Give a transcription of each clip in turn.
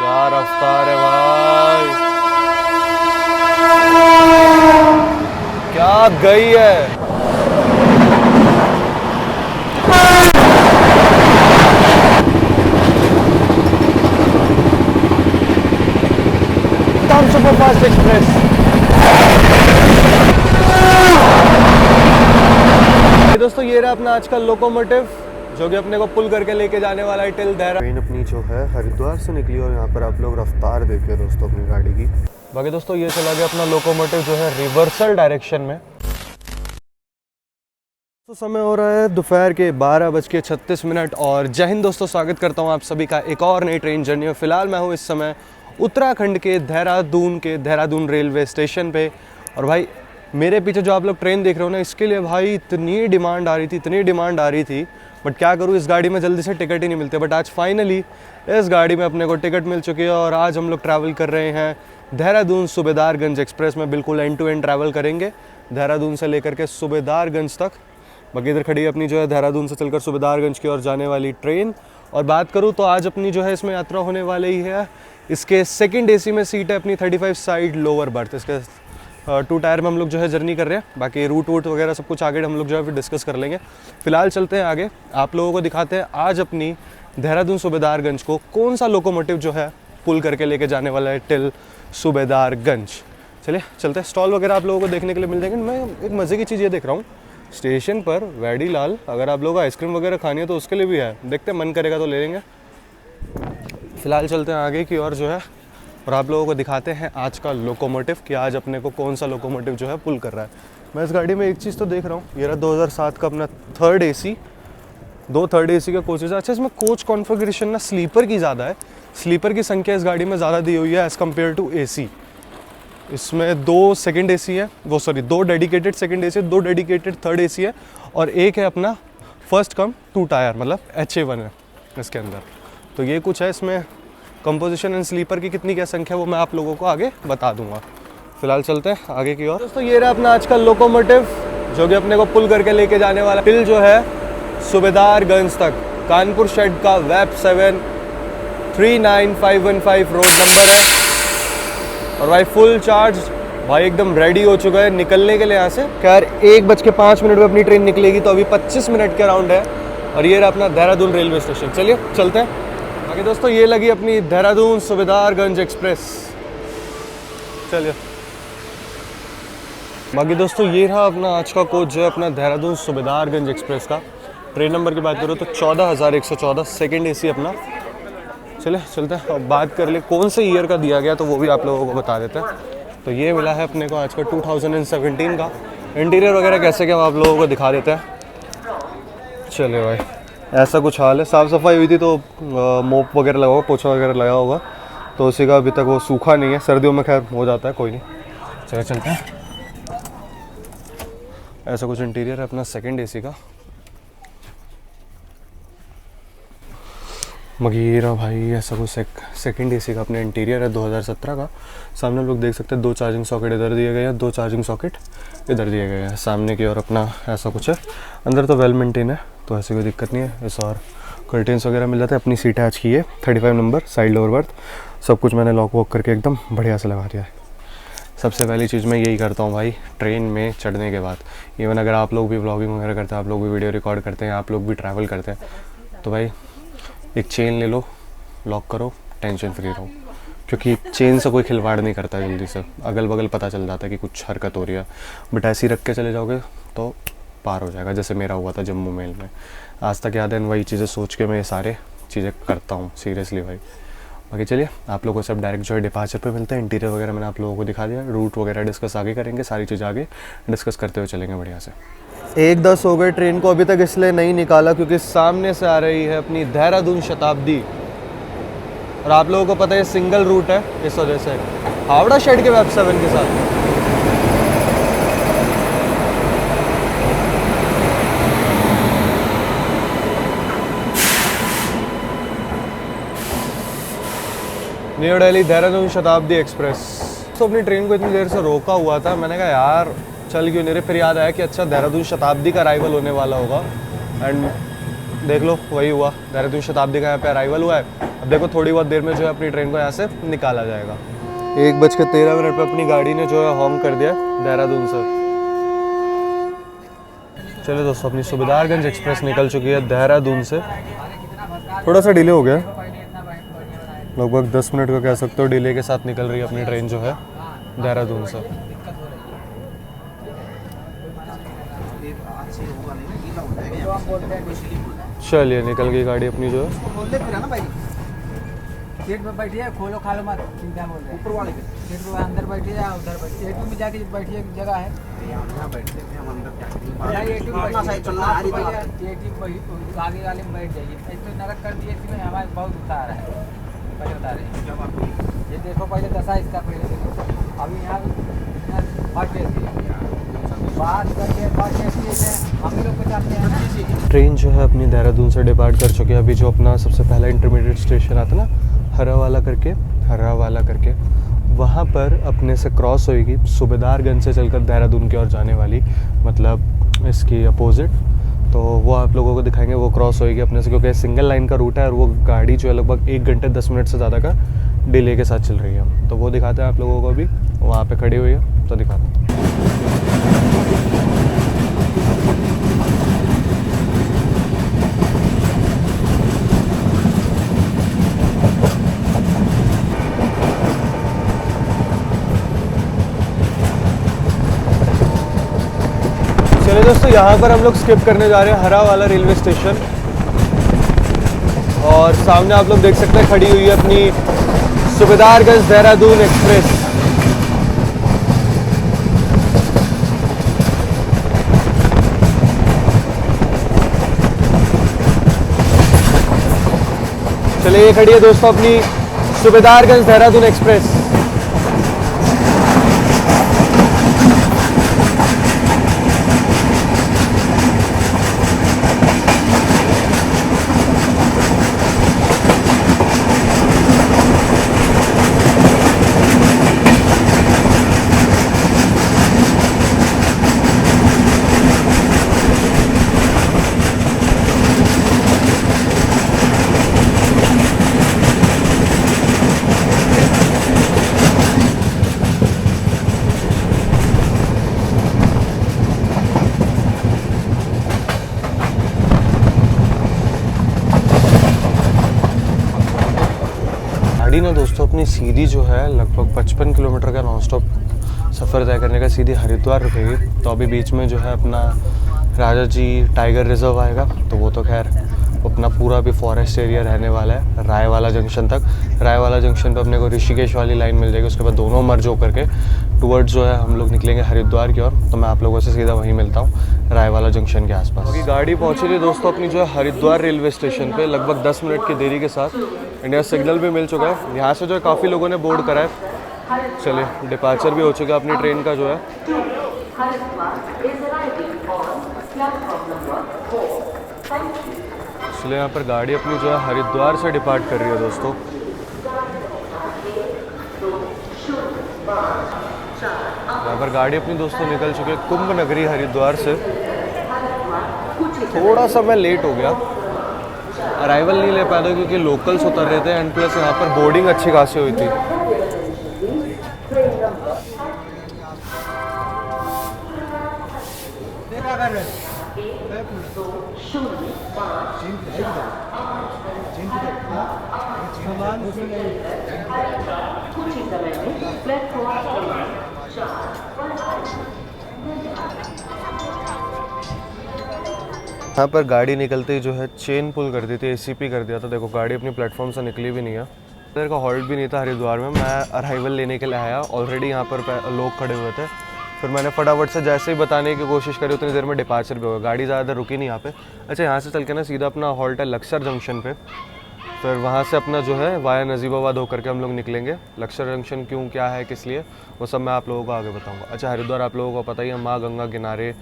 क्या रफ्तार है भाई, क्या गई है। Super fast express. दोस्तों ये रहा अपना आज का लोकोमोटिव जो कि अपने को पुल करके लेके जाने वाला है टिल देहरा। ट्रेन अपनी जो है हरिद्वार से निकली और यहाँ पर आप लोग रफ्तार देखिए दोस्तों अपनी गाड़ी की। बाकी दोस्तों ये चला गया अपना लोकोमोटिव जो है रिवर्सल डायरेक्शन में। तो समय हो रहा है दोपहर के 12:36 और जय हिंद दोस्तों, स्वागत करता हूँ आप सभी का एक और नई ट्रेन जर्नी में। फिलहाल मैं हूँ इस समय उत्तराखंड के देहरादून रेलवे स्टेशन पे। और भाई मेरे पीछे जो आप लोग ट्रेन देख रहे हो ना, इसके लिए भाई इतनी डिमांड आ रही थी बट क्या करूँ, इस गाड़ी में जल्दी से टिकट ही नहीं मिलते। बट आज फाइनली इस गाड़ी में अपने को टिकट मिल चुकी है और आज हम लोग ट्रैवल कर रहे हैं देहरादून सूबेदारगंज एक्सप्रेस में। बिल्कुल एंड टू एंड ट्रैवल करेंगे देहरादून से लेकर के सूबेदारगंज तक। बाकी इधर खड़ी है अपनी जो है देहरादून से चलकर सूबेदारगंज की ओर जाने वाली ट्रेन। और बात करूँ तो आज अपनी जो है इसमें यात्रा होने वाली ही है। इसके सेकंड एसी में सीट है अपनी 35 साइड लोअर बर्थ। इसके 2 टायर में हम लोग जो है जर्नी कर रहे हैं। बाकी रूट वगैरह सब कुछ आगे हम लोग जो है फिर डिस्कस कर लेंगे। फिलहाल चलते हैं आगे, आप लोगों को दिखाते हैं आज अपनी देहरादून सूबेदारगंज को कौन सा लोकोमोटिव जो है पुल करके लेके जाने वाला है टिल सूबेदारगंज। चलिए चलते हैं। स्टॉल वगैरह आप लोगों को देखने के लिए मिल जाएंगे। मैं एक मज़े की चीज़ ये देख रहा हूँ स्टेशन पर वैडी लाल, अगर आप लोगों को आइसक्रीम वगैरह खानी है तो उसके लिए भी है। देखते हैं मन करेगा तो ले लेंगे। फिलहाल चलते हैं आगे की ओर जो है और आप लोगों को दिखाते हैं आज का लोकोमोटिव कि आज अपने को कौन सा लोकोमोटिव जो है पुल कर रहा है। मैं इस गाड़ी में एक चीज़ तो देख रहा हूँ, ये रहा 2007 का अपना थर्ड एसी। 2 थर्ड एसी का कोचेज है। अच्छा, इसमें कोच कॉन्फ़िगरेशन ना स्लीपर की ज़्यादा है। स्लीपर की संख्या इस गाड़ी में ज़्यादा दी हुई है एज़ कम्पेयर टू एसी। इसमें 2 सेकंड एसी है, 2 डेडिकेटेड सेकंड एसी है, 2 डेडिकेटेड थर्ड एसी है और एक है अपना फर्स्ट कम 2 टायर मतलब HA1 है इसके अंदर। तो ये कुछ है इसमें। कंपोजिशन एंड स्लीपर की कितनी क्या संख्या वो मैं आप लोगों को आगे बता दूंगा। फिलहाल चलते हैं आगे की ओर। दोस्तों ये रहा अपना आज का लोकोमोटिव जो कि अपने को पुल करके लेके जाने वाला टिल जो है सूबेदारगंज तक। कानपुर शेड का वेब 7 39515 रोड नंबर है। और भाई फुल चार्ज भाई एकदम रेडी हो चुका है निकलने के लिए यहाँ से। खैर 1:05 में अपनी ट्रेन निकलेगी तो अभी 25 मिनट के अराउंड है। और ये रहा अपना देहरादून रेलवे स्टेशन। चलिए चलते हैं आगे। दोस्तों ये लगी अपनी देहरादून सूबेदारगंज एक्सप्रेस। चलिए बाकी दोस्तों ये रहा अपना आज का कोच जो है अपना देहरादून सूबेदारगंज एक्सप्रेस का। ट्रेन नंबर की बात करो तो 14114 सेकेंड एसी अपना। चले चलते हैं अब बात कर ले कौन से ईयर का दिया गया तो वो भी आप लोगों को बता देते हैं। तो ये मिला है अपने को आज का 2017 का। इंटीरियर वगैरह कैसे क्या आप लोगों को दिखा देते हैं। चलिए भाई ऐसा कुछ हाल है। साफ़ सफाई हुई थी तो मोप वगैरह लगा होगा, पोछा वगैरह लगा होगा तो उसी का अभी तक वो सूखा नहीं है। सर्दियों में खैर हो जाता है, कोई नहीं। चले चलते हैं। ऐसा कुछ इंटीरियर है अपना सेकंड एसी का। मगीरा भाई ऐसा कुछ सेकंड एसी का अपने इंटीरियर है 2017 का। सामने हम लोग देख सकते हैं 2 चार्जिंग सॉकेट इधर दिए गए हैं, 2 चार्जिंग सॉकेट इधर दिए गए हैं सामने की ओर अपना। ऐसा कुछ है अंदर तो वेल मेंटेन है तो ऐसी कोई दिक्कत नहीं है। इस और कर्टेंस वगैरह मिल जाते हैं। अपनी सीट है आज की ये 35 नंबर साइड लोअर बर्थ। सब कुछ मैंने लॉक वॉक करके एकदम बढ़िया से लगा दिया है। सबसे पहली चीज़ मैं यही करता हूँ भाई ट्रेन में चढ़ने के बाद। इवन अगर आप लोग भी व्लॉगिंग वगैरह करते हैं, आप लोग भी वीडियो रिकॉर्ड करते हैं, आप लोग भी ट्रैवल करते हैं तो भाई एक चेन ले लो, लॉक करो, टेंशन फ्री रहो। क्योंकि चेन से कोई खिलवाड़ नहीं करता जल्दी से, अगल बगल पता चल जाता है कि कुछ हरकत हो रही है। बट ऐसे ही रख के चले जाओगे तो पार हो जाएगा, जैसे मेरा हुआ था जम्मू मेल में। आज तक याद है वही चीज़ें सोच के मैं ये सारे चीज़ें करता हूँ सीरियसली भाई। बाकी चलिए आप लोगों को सब डायरेक्ट जो है डिपार्चर पे मिलते हैं। इंटीरियर वगैरह मैंने आप लोगों को दिखा दिया। रूट वगैरह डिस्कस आगे करेंगे, सारी चीज़ आगे डिस्कस करते हुए चलेंगे बढ़िया से। 1:10 हो गए। ट्रेन को अभी तक इसलिए नहीं निकाला क्योंकि सामने से आ रही है अपनी देहरादून शताब्दी और आप लोगों को पता है सिंगल रूट है, इस वजह से हावड़ा शेड के वेब 7 के साथ। New Delhi Dehradun Shatabdi express. तो अपनी ट्रेन को इतनी देर से रोका हुआ था, मैंने कहा यार चल क्यों नहीं रहे। फिर याद आया कि अच्छा देहरादून शताब्दी का अराइवल होने वाला होगा एंड देख लो वही हुआ, देहरादून शताब्दी का यहाँ पे अराइवल हुआ है। अब देखो थोड़ी बहुत देर में जो है अपनी ट्रेन को यहाँ से निकाला जाएगा। 1:13 पे अपनी गाड़ी ने जो है हॉर्न कर दिया देहरादून से। चलो दोस्तों, अपनी सुबेदारगंज एक्सप्रेस निकल चुकी है देहरादून से। थोड़ा सा डिले हो गया, लगभग 10 मिनट का कह सकते हो डिले के साथ निकल रही है अपनी ट्रेन जो है देहरादून से। चलिए निकल गई गाड़ी अपनी जो है। सीट पे बैठिए, खोलो खालो मत, चिंता बोल रहे हैं ऊपर वाले पे सीट पे अंदर बैठिए या उधर बैठिए। एटू में जाके बैठिए, एक जगह है यहाँ बैठते हैं हम अंदर जाके। एटू आगे वाले में बैठ जाइए। इतना नरक कर दिए इसमें हमारे बहुत गुस्सा आ रहा है। पहले बता रहे हैं ये देखो, पहले दशा इसका पहले देखो। अभी यहाँ फर्स्ट बात करके हम लोग को जाते हैं ना। ट्रेन जो है अपनी देहरादून से डिपार्ट कर चुकी है। अभी जो अपना सबसे पहला इंटरमीडिएट स्टेशन आता ना हर्रावाला करके, वहाँ पर अपने से क्रॉस होएगी सुबेदारगंज से चलकर देहरादून की ओर जाने वाली, मतलब इसकी अपोजिट। तो वो आप लोगों को दिखाएंगे, वो क्रॉस होएगी अपने से, क्योंकि सिंगल लाइन का रूट है और वो गाड़ी जो है लगभग 1 घंटे 10 मिनट से ज़्यादा का डिले के साथ चल रही है। तो वो दिखाते हैं आप लोगों को, अभी वहाँ पे खड़ी हुई है तो दिखाते हैं। चलिए दोस्तों, यहाँ पर हम लोग स्किप करने जा रहे हैं हर्रावाला रेलवे स्टेशन। और सामने आप लोग देख सकते हैं खड़ी हुई है अपनी सुबेदारगंज देहरादून एक्सप्रेस। चलिए ये खड़ी है दोस्तों अपनी सुबेदारगंज देहरादून एक्सप्रेस। गाड़ी ने दोस्तों अपनी सीधी जो है लगभग 55 किलोमीटर का नॉन स्टॉप सफ़र तय करने का सीधी हरिद्वार रुकेगी। तो अभी बीच में जो है अपना राजा जी टाइगर रिजर्व आएगा, तो वो तो खैर अपना पूरा भी फॉरेस्ट एरिया रहने वाला है रायवाला जंक्शन तक। रायवाला जंक्शन पे अपने को ऋषिकेश वाली लाइन मिल जाएगी, उसके बाद दोनों मर्ज होकर के टूवर्ड्स जो है हम लोग निकलेंगे हरिद्वार की ओर। तो मैं आप लोगों से सीधा वहीं मिलता हूँ रायवाला जंक्शन के आसपास। अभी गाड़ी पहुँची थी दोस्तों अपनी जो है हरिद्वार रेलवे स्टेशन पे लगभग 10 मिनट की देरी के साथ। इंडिया सिग्नल भी मिल चुका है, यहाँ से जो है काफ़ी लोगों ने बोर्ड करा है। चलिए डिपार्चर भी हो चुका है अपनी ट्रेन का जो है। इसलिए यहाँ पर गाड़ी अपनी जो है हरिद्वार से डिपार्ट कर रही है दोस्तों। यहाँ पर गाड़ी अपनी दोस्तों निकल चुकी है कुंभ नगरी हरिद्वार से। थोड़ा सा मैं लेट हो गया, अराइवल नहीं ले पाया था क्योंकि लोकल्स उतर रहे थे एंड प्लस यहाँ पर बोर्डिंग अच्छी खासी हुई थी। यहाँ पर गाड़ी निकलते ही जो है चेन पुल कर दी थी, एसीपी कर दिया था। देखो गाड़ी अपनी प्लेटफॉर्म से निकली भी नहीं है, इधर का हॉल्ट भी नहीं था हरिद्वार में। मैं अराइवल लेने के लिए आया, ऑलरेडी यहाँ पर लोग खड़े हुए थे। फिर मैंने फटाफट से जैसे ही बताने की कोशिश करी उतनी देर में डिपार्चर भी होगा। गाड़ी ज़्यादा रुकी नहीं यहाँ पे। अच्छा, यहाँ से चल के ना सीधा अपना हॉल्ट है लक्सर जंक्शन पे। फिर वहाँ से अपना जो है वाया नजीबाबाद होकर के हम लोग निकलेंगे। लक्सर जंक्शन क्यों, क्या है, किस लिए, वो सब मैं आप लोगों को आगे बताऊँगा। अच्छा, हरिद्वार आप लोगों को पता ही है माँ गंगा किनारे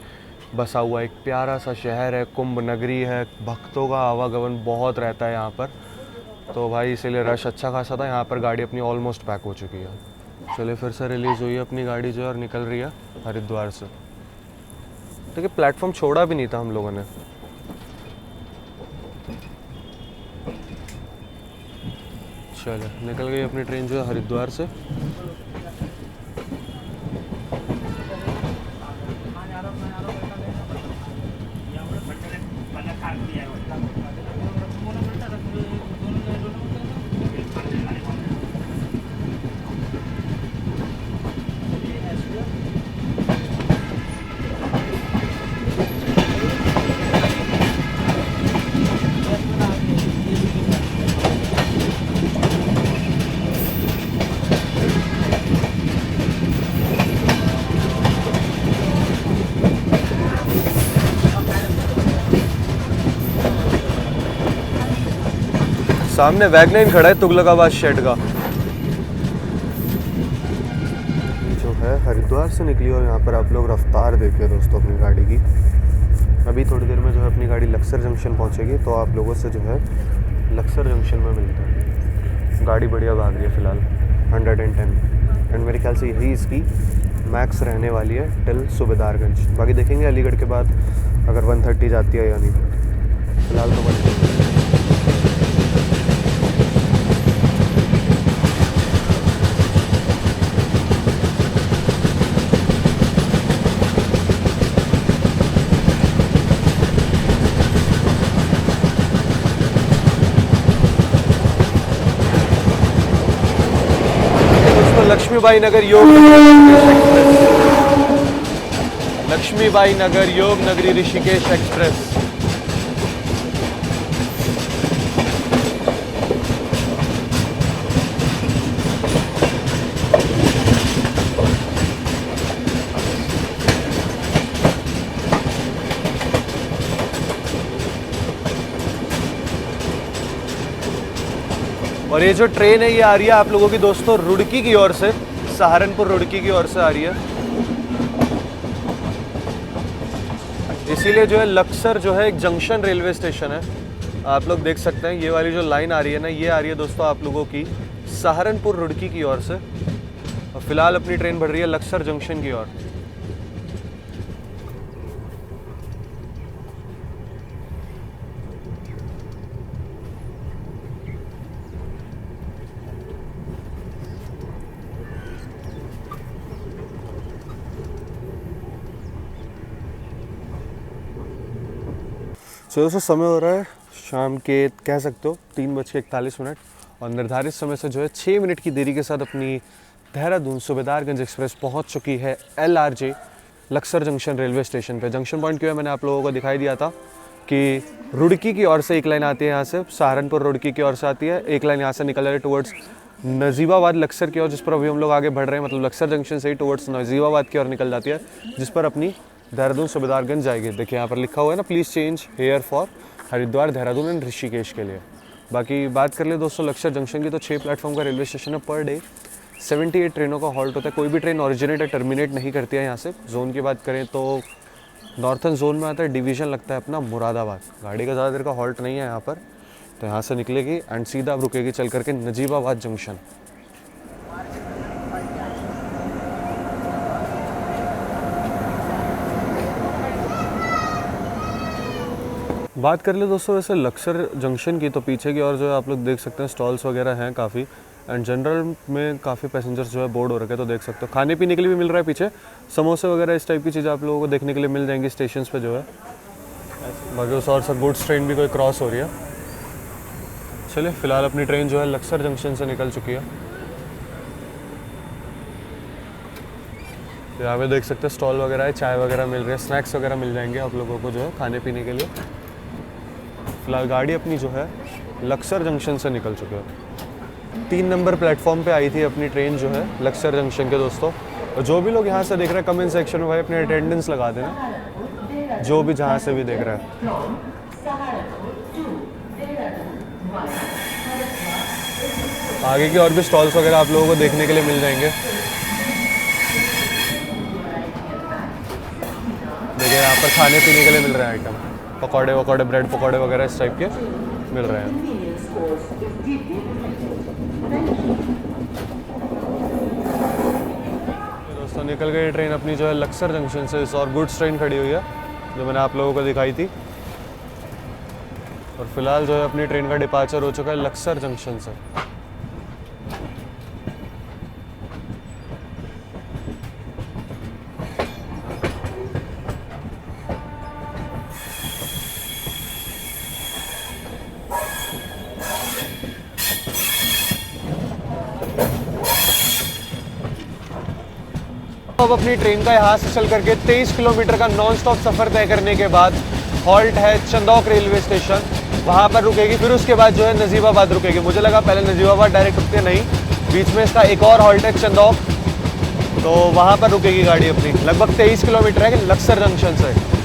बसा हुआ एक प्यारा सा शहर है, कुंभ नगरी है। भक्तों का आवागमन बहुत रहता है यहाँ पर, तो भाई इसीलिए रश अच्छा खासा था। यहाँ पर गाड़ी अपनी ऑलमोस्ट पैक हो चुकी है। चलिए फिर से रिलीज़ हुई है अपनी गाड़ी जो है और निकल रही है हरिद्वार से। देखिए प्लेटफॉर्म छोड़ा भी नहीं था हम लोगों ने। चलो निकल गई अपनी ट्रेन जो है हरिद्वार से। सामने वैगनाइन खड़ा है तुगलकाबाद शेड का, जो है हरिद्वार से निकली। और यहाँ पर आप लोग रफ्तार देखिए दोस्तों अपनी गाड़ी की। अभी थोड़ी देर में जो है अपनी गाड़ी लक्सर जंक्शन पहुँचेगी, तो आप लोगों से जो है लक्सर जंक्शन में मिलता है। गाड़ी बढ़िया भाग रही है फ़िलहाल 110, एंड मेरे ख्याल से यही इसकी मैक्स रहने वाली है टिल सूबेदारगंज। बाकी देखेंगे अलीगढ़ के बाद अगर 130 जाती है या नहीं। फ़िलहाल तो बढ़िया। लक्ष्मीबाई नगर योग लक्ष्मीबाई नगर योग नगरी ऋषिकेश एक्सप्रेस। और ये जो ट्रेन है ये आ रही है आप लोगों की दोस्तों रुड़की की ओर से, सहारनपुर रुड़की की ओर से आ रही है। इसीलिए जो है लक्सर जो है एक जंक्शन रेलवे स्टेशन है। आप लोग देख सकते हैं ये वाली जो लाइन आ रही है ना, ये आ रही है दोस्तों आप लोगों की सहारनपुर रुड़की की ओर से। और फिलहाल अपनी ट्रेन बढ़ रही है लक्सर जंक्शन की ओर। तो दोस्तों समय हो रहा है शाम के कह सकते हो 3:41 और निर्धारित समय से जो है 6 मिनट की देरी के साथ अपनी देहरादून सूबेदारगंज एक्सप्रेस पहुंच चुकी है LRJ Laksar junction railway station पे। जंक्शन पॉइंट क्यों है मैंने आप लोगों को दिखाई दिया था कि रुड़की की ओर से एक लाइन आती है, यहाँ से सहारनपुर रुड़की की ओर से आती है, एक लाइन यहाँ से निकल रही है टुवर्ड्स नजीबाबाद लक्सर की ओर, जिस पर अभी हम लोग आगे बढ़ रहे हैं। मतलब लक्सर जंक्शन से ही टुवर्ड्स नजीबाबाद की ओर निकल जाती है, जिस पर अपनी देहरादून सूबेदारगंज जाएगी। देखिए यहाँ पर लिखा हुआ है ना, please change here for Haridwar Dehradun and Rishikesh के लिए। बाकी बात कर ले दोस्तों लक्सर जंक्शन की, तो 6 प्लेटफॉर्म का रेलवे स्टेशन है। पर डे 78 ट्रेनों का हॉल्ट होता है। कोई भी ट्रेन ऑरिजिनेट या टर्मिनेट नहीं करती है यहाँ से। जोन की बात करें तो नॉर्थन जोन में आता है, डिवीज़न लगता है अपना मुरादाबाद। गाड़ी का ज़्यादा देर का हॉल्ट नहीं है यहाँ पर, तो यहाँ से निकलेगी एंड सीधा रुकेगी चल करके नजीबाबाद जंक्शन। बात कर ले दोस्तों वैसे लक्सर जंक्शन की, तो पीछे की ओर जो है आप लोग देख सकते हैं स्टॉल्स वगैरह हैं काफ़ी, एंड जनरल में काफ़ी पैसेंजर्स जो है बोर्ड हो रखे हैं। तो देख सकते हो खाने पीने के लिए भी मिल रहा है पीछे, समोसे वगैरह इस टाइप की चीज़ें आप लोगों को देखने के लिए मिल जाएंगी स्टेशन पे जो है। बाकी उस और सब गुड्स ट्रेन भी कोई क्रॉस हो रही है। चलिए फिलहाल अपनी ट्रेन जो है लक्सर जंक्शन से निकल चुकी है। यहाँ पे देख सकते हैं स्टॉल वगैरह है, चाय वगैरह मिल रही है, स्नैक्स वगैरह मिल जाएंगे आप लोगों को जो है खाने पीने के लिए। फिलहाल गाड़ी अपनी जो है लक्सर जंक्शन से निकल चुकी है। 3 नंबर प्लेटफॉर्म पे आई थी अपनी ट्रेन जो है लक्सर जंक्शन के दोस्तों। और जो भी लोग यहाँ से देख रहे हैं कमेंट सेक्शन में भाई अपनी अटेंडेंस लगा देना, जो भी जहाँ से भी देख रहा है। आगे की और भी स्टॉल्स वगैरह आप लोगों को देखने के लिए मिल जाएंगे। देखिए यहाँ पर खाने पीने के लिए मिल रहे हैं आइटम, पकौड़े वकौड़े, ब्रेड पकौड़े वगैरह इस टाइप के मिल रहे हैं। दोस्तों निकल गई ट्रेन अपनी जो है लक्सर जंक्शन से। और गुड्स ट्रेन खड़ी हुई है जो मैंने आप लोगों को दिखाई थी। और फिलहाल जो है अपनी ट्रेन का डिपार्चर हो चुका है लक्सर जंक्शन से। अब अपनी ट्रेन का यहाँ से चल करके 23 किलोमीटर का नॉन स्टॉप सफ़र तय करने के बाद हॉल्ट है चंदौक रेलवे स्टेशन, वहाँ पर रुकेगी। फिर उसके बाद जो है नजीबाबाद रुकेगी। मुझे लगा पहले नजीबाबाद डायरेक्ट रुकते, नहीं, बीच में इसका एक और हॉल्ट है चंदौक, तो वहाँ पर रुकेगी गाड़ी अपनी। लगभग 23 किलोमीटर है लक्सर जंक्शन से।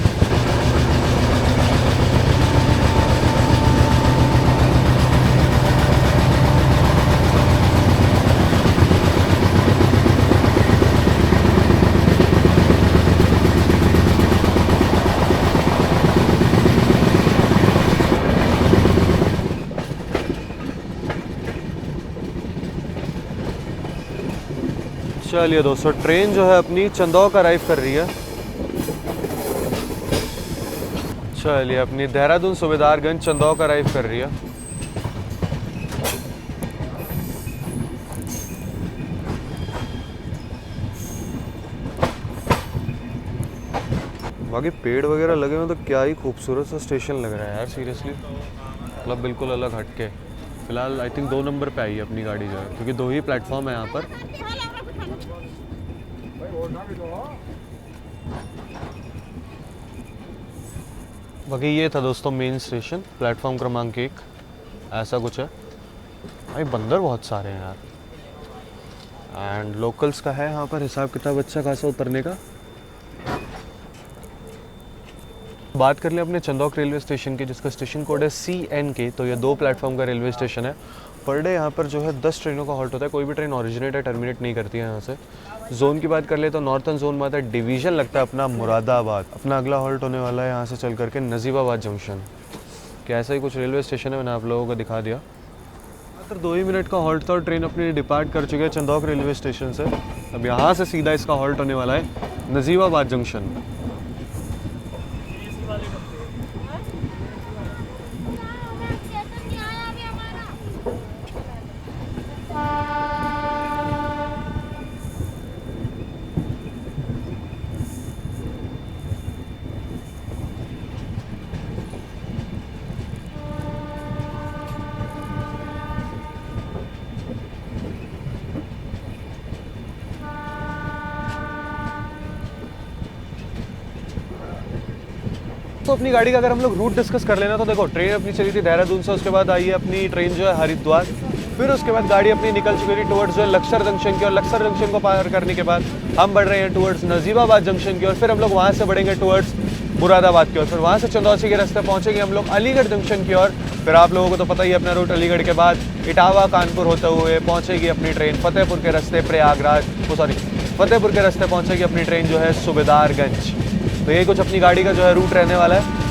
चलिए दोस्तों, ट्रेन जो है अपनी चंदौक अराइव कर रही है। चलिए अपनी देहरादून सूबेदारगंज चंदौक अराइव कर रही है। बाकी पेड़ वगैरह लगे हुए तो क्या ही खूबसूरत सा स्टेशन लग रहा है यार, सीरियसली। मतलब बिल्कुल अलग हटके। फिलहाल आई थिंक 2 नंबर पे आई है अपनी गाड़ी जो है, क्योंकि 2 ही प्लेटफॉर्म है यहाँ पर। बाकी ये था दोस्तों मेन स्टेशन, प्लेटफॉर्म क्रमांक 1, ऐसा कुछ है। भाई बंदर बहुत सारे हैं यार। एंड लोकल्स का है यहाँ पर हिसाब किताब अच्छा खासा उतरने का। बात कर लें अपने चंदौक रेलवे स्टेशन की, जिसका स्टेशन कोड है CNK। तो ये 2 प्लेटफॉर्म का रेलवे स्टेशन है। पर डे यहाँ पर जो है 10 ट्रेनों का हॉल्ट होता है। कोई भी ट्रेन ओरिजिनेट या टर्मिनेट नहीं करती है यहाँ से। जोन की बात कर ले तो नॉर्थन जोन में आता है, डिवीज़न लगता है अपना मुरादाबाद। अपना अगला हॉल्ट होने वाला है यहाँ से चल करके नजीबाबाद जंक्शन। क्या ऐसा ही कुछ रेलवे स्टेशन है, मैंने आप लोगों को दिखा दिया। मात्र 2 ही मिनट का हॉल्ट था और ट्रेन अपनी डिपार्ट कर चुकी है चंदौक रेलवे स्टेशन से। अब यहाँ से सीधा इसका हॉल्ट होने वाला है नजीबाबाद जंक्शन। तो अपनी गाड़ी का अगर हम लोग रूट डिस्कस कर लेना तो देखो, ट्रेन अपनी चली थी देहरादून से, उसके बाद आई है अपनी ट्रेन जो है हरिद्वार। फिर उसके बाद गाड़ी अपनी निकल चुकी थी टुवर्ड्स जो है लक्सर जंक्शन की, और लक्सर जंक्शन को पार करने के बाद हम बढ़ रहे हैं टुवर्ड्स नजीबाबाद जंक्शन की, और फिर हम लोग वहाँ से बढ़ेंगे टुवर्ड्स मुरादाबाद की ओर। फिर वहाँ से चंदौसी के रास्ते पहुँचेंगे हम लोग अलीगढ़ जंक्शन की ओर। फिर आप लोगों को तो पता ही है अपना रूट, अलीगढ़ के बाद इटावा कानपुर होते हुए पहुँचेगी अपनी ट्रेन फतेहपुर के रास्ते प्रयागराज, फतेहपुर के रास्ते पहुँचेगी अपनी ट्रेन जो है सूबेदारगंज। तो ये कुछ अपनी गाड़ी का जो है रूट रहने वाला है।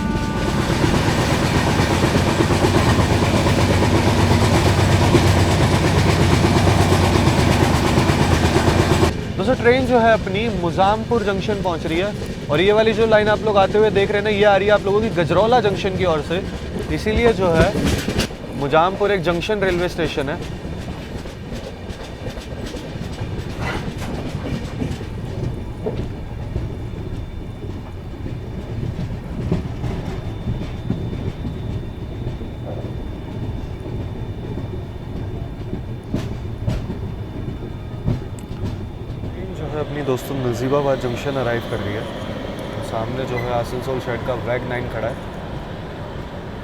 दोस्तों ट्रेन जो है अपनी मुजामपुर जंक्शन पहुंच रही है, और ये वाली जो लाइन आप लोग आते हुए देख रहे हैं ना, ये आ रही है आप लोगों की गजरौला जंक्शन की ओर से। इसीलिए जो है मुजामपुर एक जंक्शन रेलवे स्टेशन है। अपनी दोस्तों नजीबाबाद जंक्शन अराइव कर रही है। सामने जो है आसनसोल शेड का वैग 9 खड़ा है,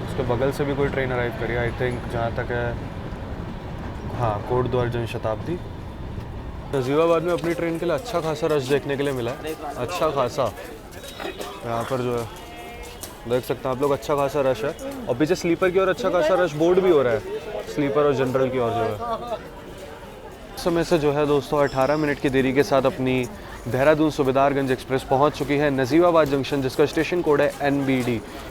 उसके बगल से भी कोई ट्रेन अराइव करी है आई थिंक, जहाँ तक है हाँ कोटद्वार जनशताब्दी। नजीबाबाद में अपनी ट्रेन के लिए अच्छा खासा रश देखने के लिए मिला है, अच्छा खासा। यहाँ पर जो है देख सकते हैं आप लोग, अच्छा खासा रश है। और पीछे स्लीपर की ओर अच्छा खासा रश बोर्ड भी हो रहा है, स्लीपर और जनरल की ओर जो है। समय से जो है दोस्तों 18 मिनट की देरी के साथ अपनी देहरादून सूबेदारगंज एक्सप्रेस पहुंच चुकी है नजीबाबाद जंक्शन, जिसका स्टेशन कोड है NBD।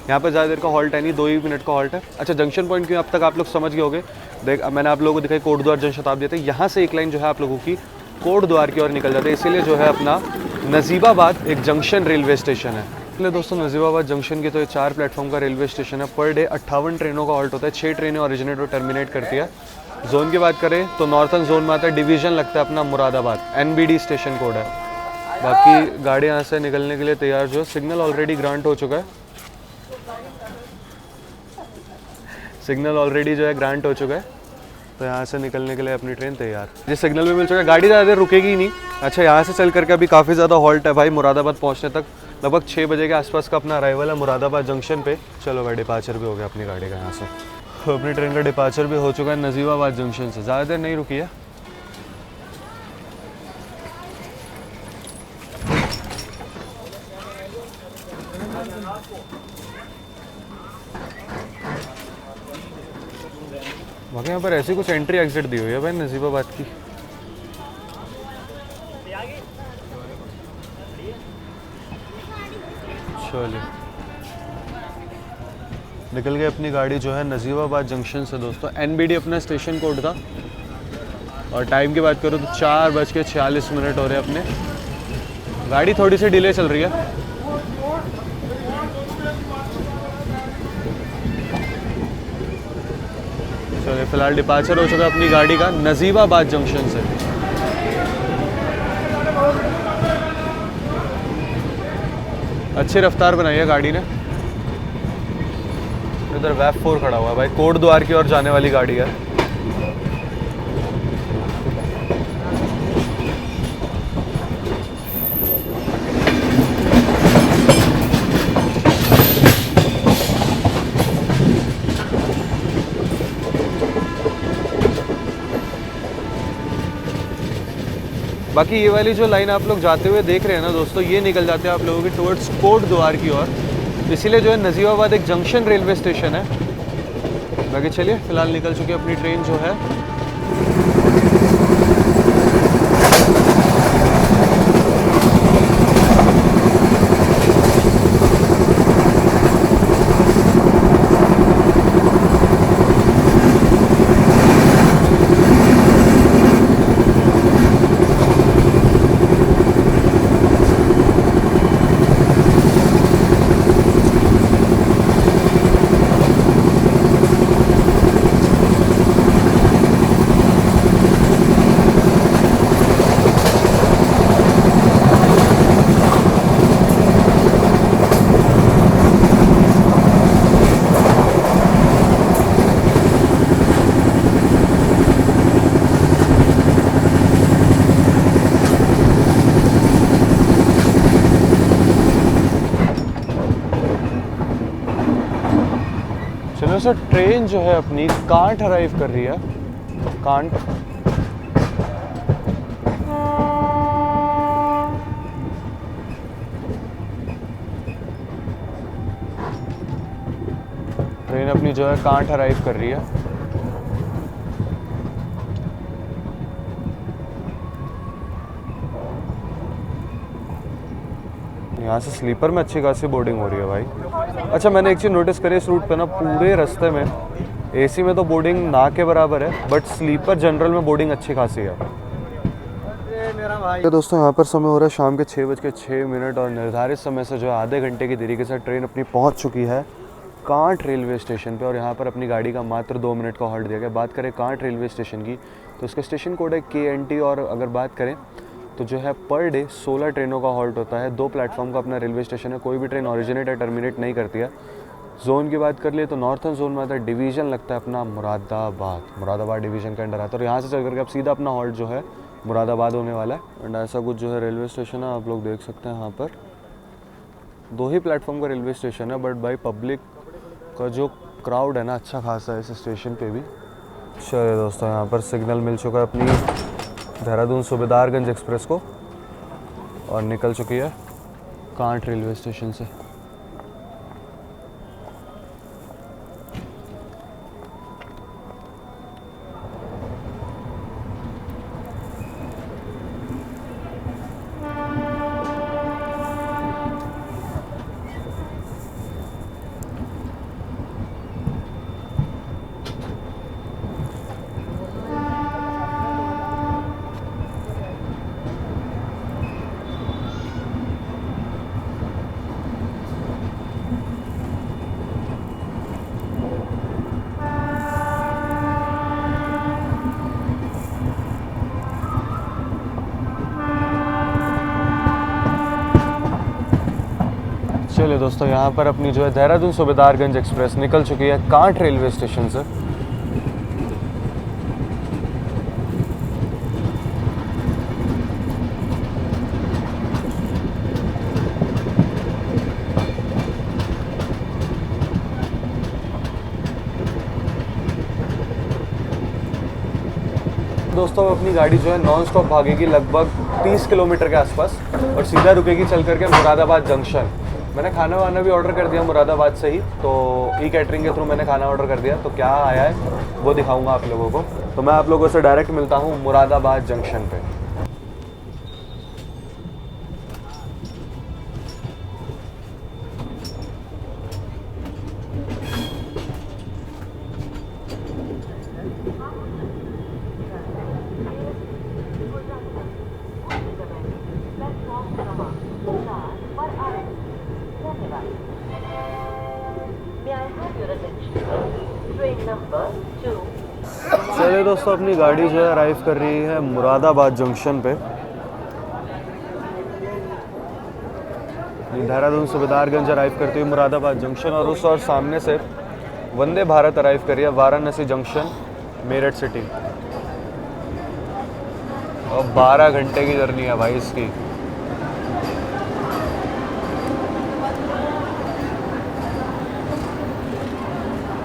यहाँ पर ज़्यादा देर का हॉल्ट है नहीं, 2 ही मिनट का हॉल्ट है। अच्छा जंक्शन पॉइंट क्यों अब तक आप लोग समझ गए होंगे। देख मैंने आप लोगों को दिखाई कोटद्वार जनशताब्दी थे, यहाँ से एक लाइन जो है आप लोगों की कोटद्वार की ओर निकल जाती है, इसीलिए जो है अपना नजीबाबाद एक जंक्शन रेलवे स्टेशन है। इसलिए दोस्तों नजीबाबाद जंक्शन की तो ये 4 प्लेटफॉर्म का रेलवे स्टेशन है। पर डे 58 ट्रेनों का हॉल्ट होता है, 6 ट्रेनें ओरिजिनेट और टर्मिनेट करती है। जोन की बात करें तो नॉर्थन जोन में आता है, डिवीज़न लगता है अपना मुरादाबाद, NBD स्टेशन कोड है। बाकी गाड़ी यहाँ से निकलने के लिए तैयार जो है, सिग्नल ऑलरेडी ग्रांट हो चुका है, सिग्नल ऑलरेडी जो है ग्रांट हो चुका है। तो यहाँ से निकलने के लिए अपनी ट्रेन तैयार। ये सिग्नल भी मिल चुका है, गाड़ी ज़्यादा देर रुकेगी ही नहीं। अच्छा, यहाँ से चल करके अभी काफ़ी ज़्यादा हॉल्ट है भाई मुरादाबाद पहुँचने तक। लगभग 6 बजे के आसपास का अपना अराइवल है मुरादाबाद जंक्शन पे। चलो भाई, डिपार्चर भी हो गया अपनी गाड़ी का यहाँ से। अपनी ट्रेन का डिपार्चर भी हो चुका है नजीबाबाद जंक्शन से। ज़्यादा देर नहीं रुकी है। बाकी यहाँ पर ऐसी कुछ एंट्री एग्जिट दी हुई है भाई नजीबाबाद की। चलिए, निकल गई अपनी गाड़ी जो है नजीबाबाद जंक्शन से दोस्तों। NBD अपना स्टेशन कोड था और टाइम की बात करूँ तो 4:46 हो रहे हैं अपने। गाड़ी थोड़ी सी डिले चल रही है। चलिए, फिलहाल डिपार्चर हो चुका है अपनी गाड़ी का नजीबाबाद जंक्शन से। अच्छी रफ्तार बनाई है गाड़ी ने। इधर वैप 4 खड़ा हुआ है भाई, कोट द्वार की ओर जाने वाली गाड़ी है। बाकी ये वाली जो लाइन आप लोग जाते हुए देख रहे हैं ना दोस्तों, ये निकल जाते हैं आप लोगों की टुवर्ड्स कोट द्वार की ओर। इसीलिए जो है नजीबाबाद एक जंक्शन रेलवे स्टेशन है। बाकी चलिए, फिलहाल निकल चुकी है अपनी ट्रेन जो है। सर, ट्रेन जो है अपनी कांठ अराइव कर रही है। कांठ ट्रेन अपनी जो है कांठ अराइव कर रही है। यहाँ से स्लीपर में अच्छी खासी बोर्डिंग हो रही है भाई। अच्छा, मैंने एक चीज़ नोटिस करी इस रूट पे ना, पूरे रास्ते में AC में तो बोर्डिंग ना के बराबर है, बट स्लीपर जनरल में बोर्डिंग अच्छी खासी है। तो दोस्तों, यहाँ पर समय हो रहा है शाम के 6:06 और निर्धारित समय से जो है आधे घंटे की देरी के साथ ट्रेन अपनी पहुँच चुकी है कांठ रेलवे स्टेशन पे। और यहाँ पर अपनी गाड़ी का मात्र 2 मिनट का हॉल्ट दिया गया। बात करें कांठ रेलवे स्टेशन की तो इसका स्टेशन कोड है KNT। और अगर बात करें तो जो है पर डे 16 ट्रेनों का हॉल्ट होता है। 2 प्लेटफॉर्म का अपना रेलवे स्टेशन है। कोई भी ट्रेन ओरिजिनेट या टर्मिनेट नहीं करती है। जोन की बात कर लिए तो नॉर्थन जोन में आता है, डिवीज़न लगता है अपना मुरादाबाद डिवीज़न के अंडर आता है। और यहाँ से चल करके अब सीधा अपना हॉल्ट जो है मुरादाबाद होने वाला है। एंड ऐसा कुछ जो है रेलवे स्टेशन है, आप लोग देख सकते हैं। यहाँ पर 2 ही प्लेटफॉर्म का रेलवे स्टेशन है, बट भाई पब्लिक का जो क्राउड है ना अच्छा खासा है इस स्टेशन पे भी। चलिए दोस्तों, यहाँ पर सिग्नल मिल चुका है अपनी देहरादून सूबेदारगंज एक्सप्रेस को और निकल चुकी है कांठ रेलवे स्टेशन से। चलिए दोस्तों, यहाँ पर अपनी जो है देहरादून सूबेदारगंज एक्सप्रेस निकल चुकी है कांठ रेलवे स्टेशन से। दोस्तों अपनी गाड़ी जो है नॉन स्टॉप भागेगी लगभग 30 किलोमीटर के आसपास और सीधा रुकेगी चल करके मुरादाबाद जंक्शन। मैंने खाना वाना भी ऑर्डर कर दिया मुरादाबाद से ही, तो ई कैटरिंग के थ्रू मैंने खाना ऑर्डर कर दिया। तो क्या आया है वो दिखाऊंगा आप लोगों को। तो मैं आप लोगों से डायरेक्ट मिलता हूँ मुरादाबाद जंक्शन पे। चलिए दोस्तों अपनी गाड़ी जो है अराइव कर रही है मुरादाबाद जंक्शन पे। देहरादून सुबेदारगंज अराइव करती हुई मुरादाबाद जंक्शन और उस और सामने से वंदे भारत अराइव करी है वाराणसी जंक्शन मेरठ सिटी। और 12 घंटे की जर्नी है भाई इसकी।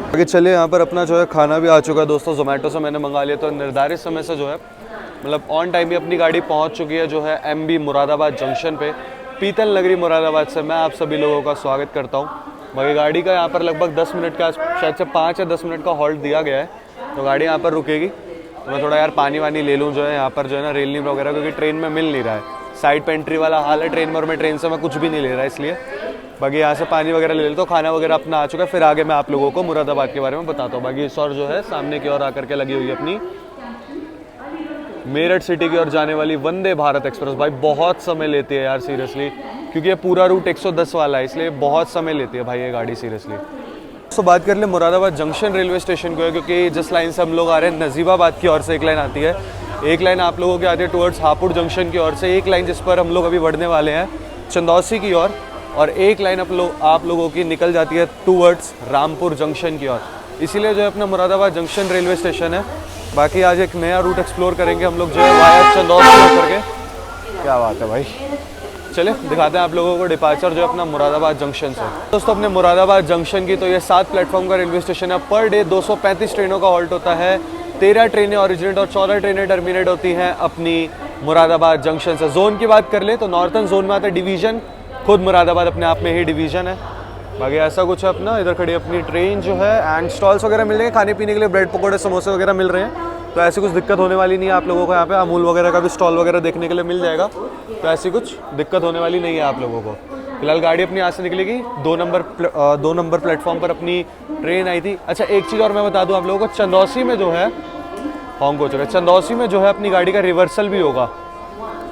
आगे चलिए, यहाँ पर अपना जो है खाना भी आ चुका है दोस्तों, जोमेटो से मैंने मंगा लिया। तो निर्धारित समय से जो है मतलब ऑन टाइम ही अपनी गाड़ी पहुँच चुकी है जो है MB मुरादाबाद जंक्शन पे। पीतल नगरी मुरादाबाद से मैं आप सभी लोगों का स्वागत करता हूँ। बाकी गाड़ी का यहाँ पर लगभग 10 मिनट का, शायद से 5 या 10 मिनट का हॉल्ट दिया गया है। तो गाड़ी यहाँ पर रुकेगी। तो मैं थोड़ा यार पानी वानी ले लूँ जो है यहाँ पर जो है ना रेल नीम वगैरह, क्योंकि ट्रेन में मिल नहीं रहा है। साइड पे एंट्री वाला हाल है ट्रेन में और मैं ट्रेन से मैं कुछ भी नहीं ले रहा इसलिए। बाकी यहाँ से पानी वगैरह ले लेते, तो खाना वगैरह अपना आ चुका है। फिर आगे मैं आप लोगों को मुरादाबाद के बारे में बताता हूँ। बाकी इस और जो है सामने की ओर आकर के लगी हुई है अपनी मेरठ सिटी की ओर जाने वाली वंदे भारत एक्सप्रेस। भाई बहुत समय लेती है यार सीरियसली, क्योंकि ये पूरा रूट 110 वाला है, इसलिए बहुत समय लेती है भाई ये गाड़ी सीरियसली। तो बात कर ले मुरादाबाद जंक्शन रेलवे स्टेशन को है, क्योंकि जिस लाइन से हम लोग आ रहे हैं नजीबाबाद की ओर से एक लाइन आती है, एक लाइन आप लोगों की आती है टुवर्ड्स हापुड़ जंक्शन की ओर से, एक लाइन जिस पर हम लोग अभी बढ़ने वाले हैं चंदौसी की ओर, और एक लाइन आप लोगों की निकल जाती है टुवर्ड्स रामपुर जंक्शन की ओर। इसीलिए जो है अपना मुरादाबाद जंक्शन रेलवे स्टेशन है। बाकी आज एक नया रूट एक्सप्लोर करेंगे हम लोग जो है वाया चंदौसी करके। क्या बात है भाई, चले दिखाते हैं आप लोगों को डिपार्चर जो है अपना मुरादाबाद जंक्शन से। दोस्तों अपने मुरादाबाद जंक्शन की तो ये 7 प्लेटफॉर्म का रेलवे स्टेशन है। पर डे 235 ट्रेनों का हॉल्ट होता है। 13 ट्रेनें ओरिजिनेट और 14 ट्रेनें टर्मिनेट होती हैं अपनी मुरादाबाद जंक्शन से। जोन की बात कर ले तो नॉर्थन जोन में आता है डिवीजन, खुद मुरादाबाद अपने आप में ही डिवीजन है। बाकी ऐसा कुछ है अपना। इधर खड़ी अपनी ट्रेन जो है एंड स्टॉल्स वगैरह मिल जाएंगे खाने पीने के लिए, ब्रेड पकौड़े समोसे वगैरह मिल रहे हैं। तो ऐसी कुछ दिक्कत होने वाली नहीं है आप लोगों को। यहाँ पे अमूल वगैरह का भी स्टॉल वगैरह देखने के लिए मिल जाएगा, तो ऐसी कुछ दिक्कत होने वाली नहीं है आप लोगों को। फिलहाल गाड़ी अपनी यहाँ से निकलेगी। 2 नंबर प्लेटफॉर्म पर अपनी ट्रेन आई थी। अच्छा एक चीज़ और मैं बता दूँ आप लोगों को, चंदौसी में जो है हॉन्ग हो चुका है, चंदौसी में जो है अपनी गाड़ी का रिवर्सल भी होगा।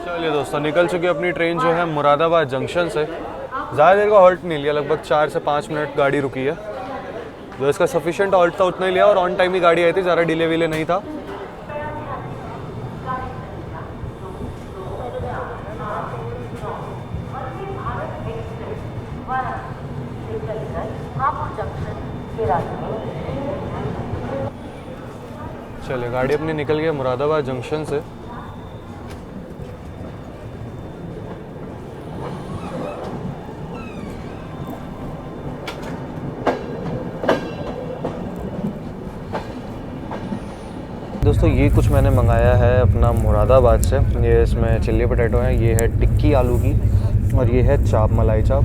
चलिए दोस्तों निकल चुकी है अपनी ट्रेन जो है मुरादाबाद जंक्शन से। ज़्यादा देर का हॉल्ट नहीं लिया, लगभग 4 से 5 मिनट गाड़ी रुकी है। जो इसका सफिशिएंट हॉल्ट था उतना ही लिया और ऑन टाइम ही गाड़ी आई थी, ज़्यादा डिले विले नहीं था। चलिए गाड़ी अपनी निकल गई मुरादाबाद जंक्शन से। दोस्तों ये कुछ मैंने मंगाया है अपना मुरादाबाद से। ये इसमें चिल्ली पोटैटो है, ये है टिक्की आलू की, और ये है चाप मलाई चाप।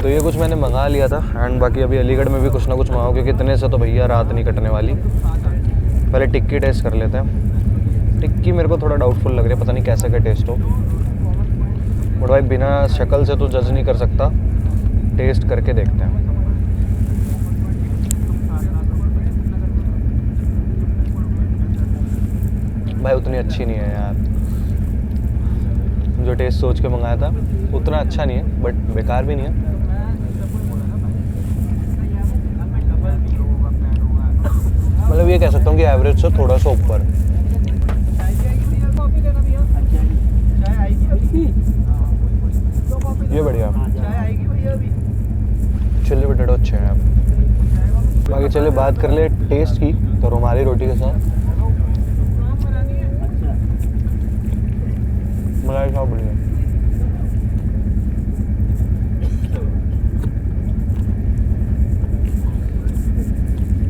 तो ये कुछ मैंने मंगा लिया था। एंड बाकी अभी अलीगढ़ में भी कुछ ना कुछ मंगाओ, क्योंकि इतने से तो भैया रात नहीं कटने वाली। पहले टिक्की टेस्ट कर लेते हैं। टिक्की मेरे को थोड़ा डाउटफुल लग रही है, पता नहीं कैसा का टेस्ट हो। बट भाई बिना शक्ल से तो जज नहीं कर सकता, टेस्ट करके देखते हैं। भाई उतनी अच्छी नहीं है यार, जो टेस्ट सोच के मंगाया था उतना अच्छा नहीं है, बट बेकार भी नहीं है। मतलब ये कह सकता हूँ कि एवरेज से थोड़ा सा ऊपर। ये बढ़िया, चिल्ली पोटैटो अच्छे हैं। बाकी चलिए बात कर ले टेस्ट की, तो रुमाली रोटी के साथ मलाई चाप बढ़िया।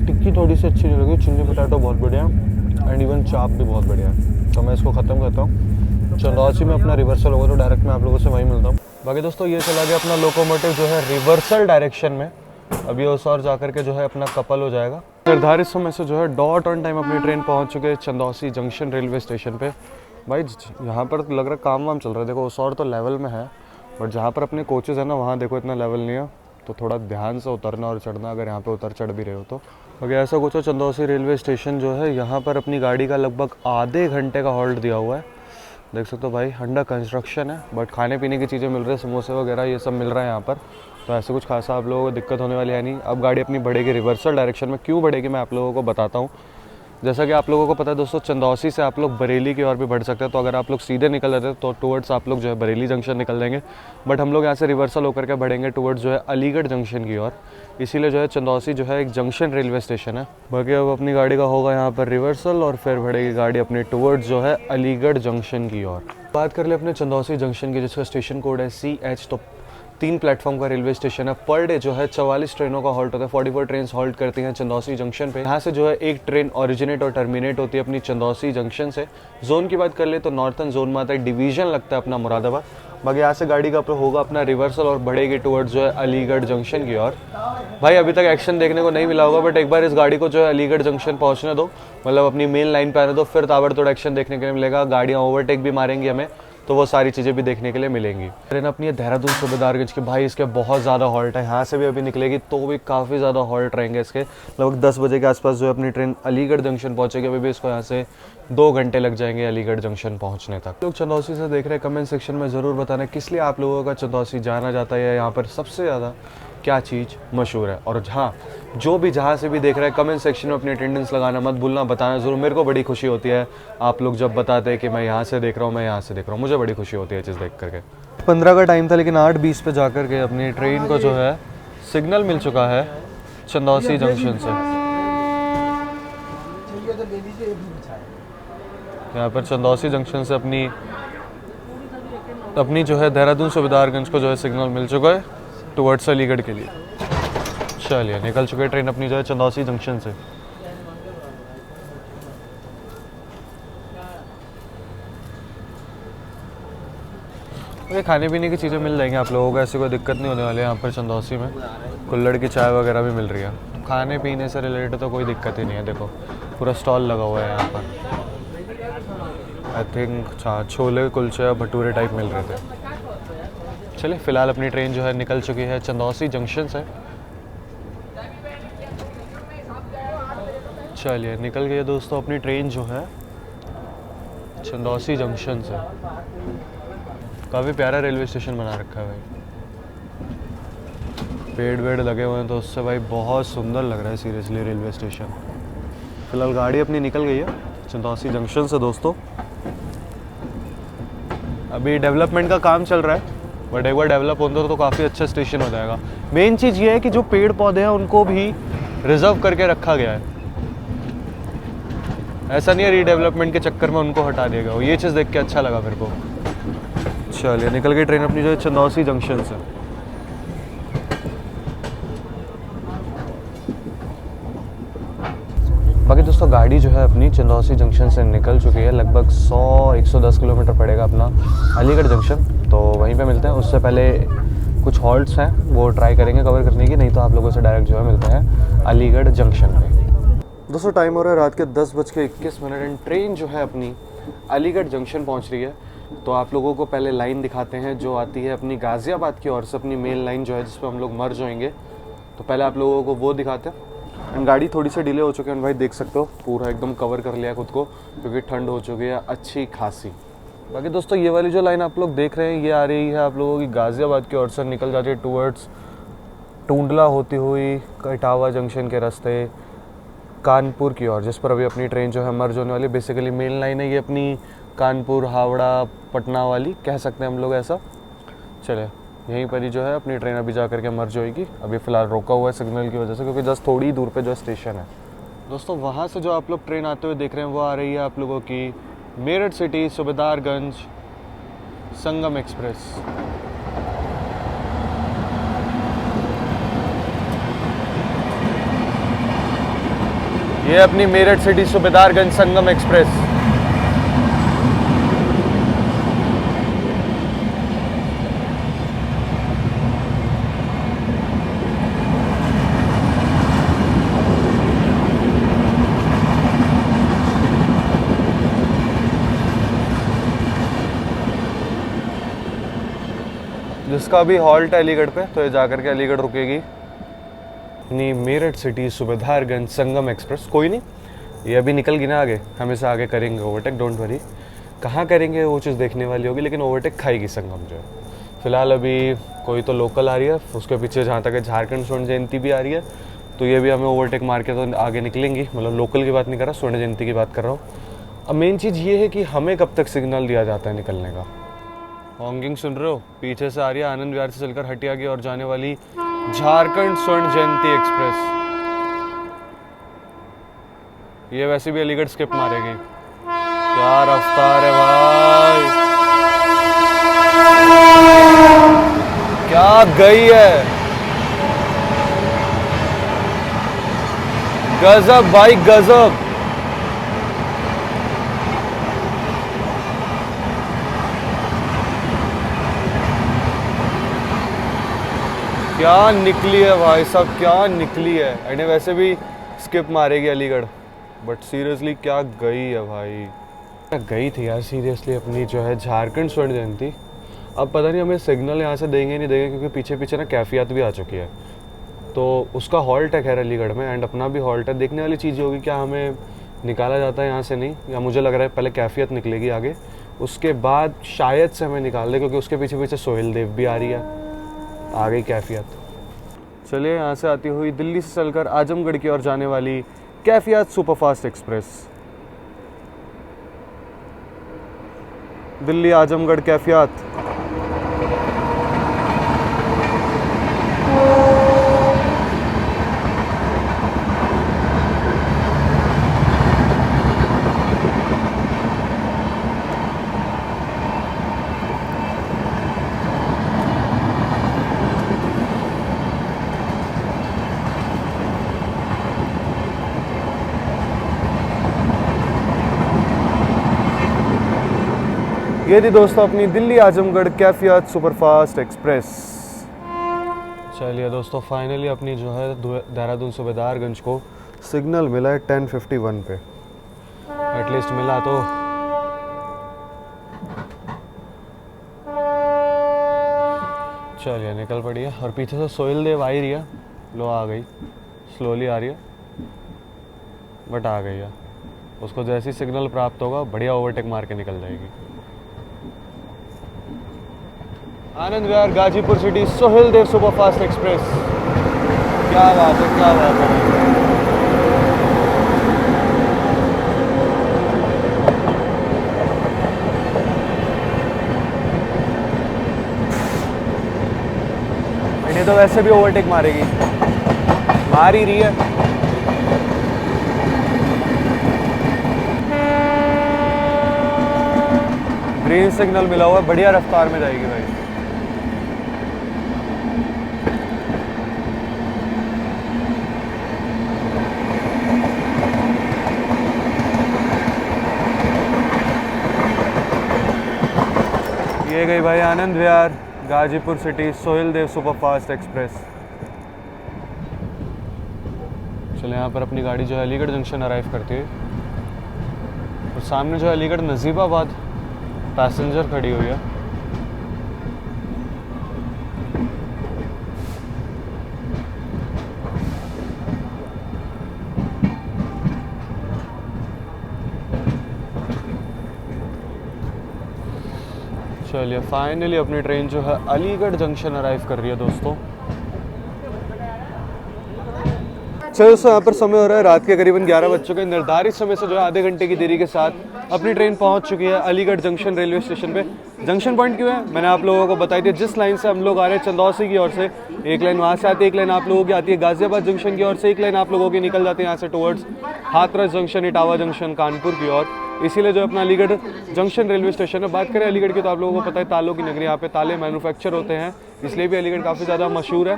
टिक्की थोड़ी सी अच्छी नहीं लगी, चिल्ली पोटैटो बहुत बढ़िया, एंड इवन चाप स्टाफ भी बहुत बढ़िया है। तो मैं इसको ख़त्म करता हूँ। चंदौसी में अपना रिवर्सल होगा तो डायरेक्ट मैं आप लोगों से वहीं मिलता हूँ। बाकी दोस्तों ये चला गया अपना लोकोमोटिव जो है रिवर्सल डायरेक्शन में। अभी उस और जा के जो है अपना कपल हो जाएगा। निर्धारित समय से जो है डॉट ऑन टाइम अपनी ट्रेन पहुँच चुके हैं चंदौसी जंक्शन रेलवे स्टेशन पे। भाई यहाँ पर लग रहा काम वाम चल रहा है। देखो उस और तो लेवल में है, बट जहाँ पर अपने कोचेज़ है ना वहाँ देखो इतना लेवल नहीं है, तो थोड़ा ध्यान से उतरना और चढ़ना अगर यहाँ पे उतर चढ़ भी रहे हो तो। अगर ऐसा कुछ हो, चंदौसी रेलवे स्टेशन जो है यहाँ पर अपनी गाड़ी का लगभग आधे घंटे का हॉल्ट दिया हुआ है। देख सकते हो भाई, अंडर कंस्ट्रक्शन है, बट खाने पीने की चीज़ें मिल रही है, समोसे वगैरह ये सब मिल रहा है यहाँ पर। तो ऐसे कुछ खासा आप लोगों को दिक्कत होने वाली है नहीं। अब गाड़ी अपनी बढ़ेगी रिवर्सल डायरेक्शन में। क्यों बढ़ेगी मैं आप लोगों को बताता हूँ। जैसा कि आप लोगों को पता है दोस्तों, चंदौसी से आप लोग बरेली की ओर भी बढ़ सकते हैं। तो अगर आप लोग सीधे निकल रहे थे तो टुवर्ड्स आप लोग जो है बरेली जंक्शन निकल जाएंगे, बट हम लोग यहाँ से रिवर्सल होकर के बढ़ेंगे टुवर्ड्स जो है अलीगढ़ जंक्शन की ओर। इसीलिए जो है चंदौसी जो है एक जंक्शन रेलवे स्टेशन है। बाकी अब अपनी गाड़ी का होगा यहाँ पर रिवर्सल और फिर बढ़ेगी गाड़ी अपनी टुवर्ड्स जो है अलीगढ़ जंक्शन की ओर। बात कर ले अपने चंदौसी जंक्शन की, जिसका स्टेशन कोड है CH। तो 3 प्लेटफॉर्म का रेलवे स्टेशन है। पर डे जो है 44 ट्रेनों का हॉल्ट होता है। 44 ट्रेन हॉल्ट करती हैं चंदौसी जंक्शन पे। यहाँ से जो है एक ट्रेन ओरिजिनेट और टर्मिनेट होती है अपनी चंदौसी जंक्शन से। जोन की बात कर ले तो नॉर्थन जोन में आता है, डिवीजन लगता है अपना मुरादाबाद। बाकी यहाँ से गाड़ी का होगा अपना रिवर्सल और बढ़ेगी टुवर्ड्स जो है अलीगढ़ जंक्शन की ओर। भाई अभी तक एक्शन देखने को नहीं मिला होगा, बट एक बार इस गाड़ी को जो है अलीगढ़ जंक्शन पहुँचने दो, मतलब अपनी मेन लाइन पे आने दो, फिर ताबड़तोड़ एक्शन देखने के लिए मिलेगा। गाड़ियाँ ओवरटेक भी मारेंगी हमें, तो वो सारी चीज़ें भी देखने के लिए मिलेंगी। ट्रेन अपनी है देहरादून सूबेदारगंज के। भाई इसके बहुत ज़्यादा हॉल्ट है, यहाँ से भी अभी निकलेगी तो भी काफ़ी ज़्यादा हॉल्ट रहेंगे इसके। लगभग 10 बजे के आसपास जो है अपनी ट्रेन अलीगढ़ जंक्शन पहुँचेगी। अभी भी इसको यहाँ से 2 घंटे लग जाएंगे अलीगढ़ जंक्शन पहुँचने तक। लोग चंदौसी से देख रहे हैं, कमेंट सेक्शन में ज़रूर बताना किस लिए आप लोगों का चंदौसी जाना जाता है, यहाँ पर सबसे ज़्यादा क्या चीज़ मशहूर है। और हाँ, जो भी जहाँ से भी देख रहे हैं कमेंट सेक्शन में अपनी अटेंडेंस लगाना मत भूलना, बताना ज़रूर। मेरे को बड़ी खुशी होती है आप लोग जब बताते हैं कि मैं यहाँ से देख रहा हूँ, मैं यहाँ से देख रहा हूँ, मुझे बड़ी खुशी होती है चीज़ देख करके। 15 का टाइम था, लेकिन 8:20 पे जा कर के अपनी ट्रेन को जो है सिग्नल मिल चुका है चंदौसी जंक्शन से। यहाँ पर चंदौसी जंक्शन से अपनी जो है देहरादून सूबेदारगंज को जो है सिग्नल मिल चुका है टुवर्ड्स अलीगढ़ के लिए। चलिए निकल चुके ट्रेन अपनी जो है चंदौसी जंक्शन से। ये खाने पीने की चीज़ें मिल जाएंगी आप लोगों को, ऐसी कोई दिक्कत नहीं होने वाली है यहाँ पर चंदौसी में। कुल्हड़ की चाय वगैरह भी मिल रही है, तो खाने पीने से रिलेटेड तो कोई दिक्कत ही नहीं है। देखो पूरा स्टॉल लगा हुआ है यहाँ पर। आई थिंक छोले कुलचे या भटूरे टाइप मिल रहे थे। चलिए फ़िलहाल अपनी ट्रेन जो है निकल चुकी है चंदौसी जंक्शन से। चलिए निकल गई है दोस्तों अपनी ट्रेन जो है चंदौसी जंक्शन से। काफ़ी प्यारा रेलवे स्टेशन बना रखा है भाई, पेड़ वेड़ लगे हुए हैं तो उससे भाई बहुत सुंदर लग रहा है सीरियसली रेलवे स्टेशन। फिलहाल गाड़ी अपनी निकल गई है चंदौसी जंक्शन से दोस्तों। अभी डेवलपमेंट का काम चल रहा है, बट एक बार डेवलप होता तो काफ़ी अच्छा स्टेशन हो जाएगा। मेन चीज़ ये है कि जो पेड़ पौधे हैं उनको भी रिजर्व करके रखा गया है। ऐसा नहीं है रीडेवलपमेंट के चक्कर में उनको हटा दिया गया। ये चीज़ देख के अच्छा लगा मेरे को। चलिए निकल गई ट्रेन अपनी जो है चंदौसी जंक्शन से। बाकी दोस्तों गाड़ी जो है अपनी चंदौसी जंक्शन से निकल चुकी है। लगभग 100-110 किलोमीटर पड़ेगा अपना अलीगढ़ जंक्शन, तो वहीं पे मिलते हैं। उससे पहले कुछ हॉल्ट्स हैं वो ट्राई करेंगे कवर करने की, नहीं तो आप लोगों से डायरेक्ट जो है मिलते हैं अलीगढ़ जंक्शन पे। दोस्तों टाइम हो रहा है रात के 10:21 एंड ट्रेन जो है अपनी अलीगढ़ जंक्शन पहुंच रही है। तो आप लोगों को पहले लाइन दिखाते हैं जो आती है अपनी गाज़ियाबाद की ओर से, अपनी मेन लाइन जो है जिस पर हम लोग मर्ज होंगे। तो पहले आप लोगों को वो दिखाते हैं। एंड गाड़ी थोड़ी सी डिले हो चुकी है भाई, देख सकते हो पूरा एकदम कवर कर लिया खुद को, क्योंकि ठंड हो चुकी है अच्छी खासी। बाकी दोस्तों ये वाली जो लाइन आप लोग देख रहे हैं ये आ रही है आप लोगों की गाज़ियाबाद की ओर से, निकल जाती है टूवर्ड्स टूंडला होती हुई इटावा जंक्शन के रास्ते कानपुर की ओर, जिस पर अभी अपनी ट्रेन जो है मर्ज होने वाली। बेसिकली मेन लाइन है ये अपनी कानपुर हावड़ा पटना वाली, कह सकते हैं हम लोग ऐसा। चले यहीं पर ही जो है अपनी ट्रेन अभी जा करके मर्ज होएगी। अभी फ़िलहाल रोका हुआ है सिग्नल की वजह से, क्योंकि जस्ट थोड़ी दूर पे जो स्टेशन है। दोस्तों वहाँ से जो आप लोग ट्रेन आते हुए देख रहे हैं वो आ रही है आप लोगों की मेरठ सिटी सूबेदारगंज संगम एक्सप्रेस। ये अपनी मेरठ सिटी सूबेदारगंज संगम एक्सप्रेस। जिसका भी हॉल्ट है अलीगढ़ पे, तो ये जाकर के अलीगढ़ रुकेगी अपनी मेरठ सिटी सुबेदारगंज संगम एक्सप्रेस। कोई नहीं, ये अभी निकल गई ना आगे, हम इसे आगे करेंगे ओवरटेक, डोंट वरी। कहाँ करेंगे वो चीज़ देखने वाली होगी, लेकिन ओवरटेक खाएगी संगम जो है। फिलहाल अभी कोई तो लोकल आ रही है, उसके पीछे जहाँ तक है झारखंड स्वर्ण जयंती भी आ रही है, तो ये भी हमें ओवरटेक मार के तो आगे निकलेंगी। मतलब लोकल की बात नहीं कर रहा, स्वर्ण जयंती की बात कर रहा हूँ। अब मेन चीज़ ये है कि हमें कब तक सिग्नल दिया जाता है निकलने का। हॉन्गिंग सुन रहे हो, पीछे से आ रही है आनंद विहार से चलकर हटिया की और जाने वाली झारखंड स्वर्ण जयंती एक्सप्रेस। ये वैसे भी अलीगढ़ स्किप मारेगी। क्या रफ्तार है भाई, क्या गई है, गजब भाई गजब। क्या निकली है भाई साहब, क्या निकली है। एंड वैसे भी स्किप मारेगी अलीगढ़, बट सीरियसली क्या गई है भाई, क्या गई थी यार सीरियसली अपनी जो है झारखंड स्वर्ण जयंती। अब पता नहीं हमें सिग्नल यहाँ से देंगे नहीं देंगे, क्योंकि पीछे पीछे ना कैफियत भी आ चुकी है, तो उसका हॉल्ट है खैर अलीगढ़ में, एंड अपना भी हॉल्ट है। देखने वाली चीज़ होगी क्या हमें निकाला जाता है यहाँ से, नहीं, या मुझे लग रहा है पहले कैफियत निकलेगी आगे, उसके बाद शायद से हमें निकाल दे, क्योंकि उसके पीछे पीछे सोहेल देव भी आ रही है, आ गई कैफियत। चलिए, यहाँ से आती हुई दिल्ली से चलकर आजमगढ़ की ओर जाने वाली कैफियत सुपरफास्ट एक्सप्रेस, दिल्ली आजमगढ़ कैफियत। ये थी दोस्तों अपनी दिल्ली आजमगढ़ कैफियत सुपरफास्ट एक्सप्रेस। चलिए दोस्तों, फाइनली अपनी जो है देहरादून सुबेदारगंज को सिग्नल मिला है 10:51 पे, एटलीस्ट मिला तो। चलिए निकल पड़ी है, और पीछे से सोहेल देव आ ही रही है, लो आ गई, स्लोली आ रही है बट आ गई है। उसको जैसे ही सिग्नल प्राप्त होगा बढ़िया ओवरटेक मार के निकल जाएगी। आनंद विहार गाजीपुर सिटी सोहेल देव सुपरफास्ट एक्सप्रेस। क्या बात है, क्या बात है। ये तो वैसे भी ओवरटेक मारेगी, मार ही रही है। ग्रीन सिग्नल मिला हुआ है, बढ़िया रफ्तार में जाएगी भाई। ये गई भाई आनंद विहार गाजीपुर सिटी सोहेल देव सुपरफास्ट एक्सप्रेस। चलो, यहाँ पर अपनी गाड़ी जो है अलीगढ़ जंक्शन अराइव करती है, और सामने जो है अलीगढ़ नजीबाबाद पैसेंजर खड़ी हुई है। चलिए, फाइनली अपनी ट्रेन जो है अलीगढ़ जंक्शन अराइव कर रही है दोस्तों। चलो दोस्तों, यहाँ पर समय हो रहा है रात के करीबन 11 बज चुके हैं। निर्धारित समय से जो है आधे घंटे की देरी के साथ अपनी ट्रेन पहुँच चुकी है अलीगढ़ जंक्शन रेलवे स्टेशन पे। जंक्शन पॉइंट क्यों है मैंने आप लोगों को बताई थी। जिस लाइन से हम लोग आ रहे हैं चंदौसी की ओर से, एक लाइन वहाँ से आती है, एक लाइन आप लोगों की आती है गाजियाबाद जंक्शन की ओर से, एक लाइन आप लोगों की निकल जाती है यहाँ से towards Hathras junction, Etawah junction, Kanpur की ओर। इसीलिए जो अपना अलीगढ़ जंक्शन रेलवे स्टेशन है, बात करें अलीगढ़ की तो आप लोगों को पता है तालों की नगरी, यहाँ पे ताले मैन्युफैक्चर होते हैं, इसलिए भी अलीगढ़ काफ़ी ज़्यादा मशहूर है।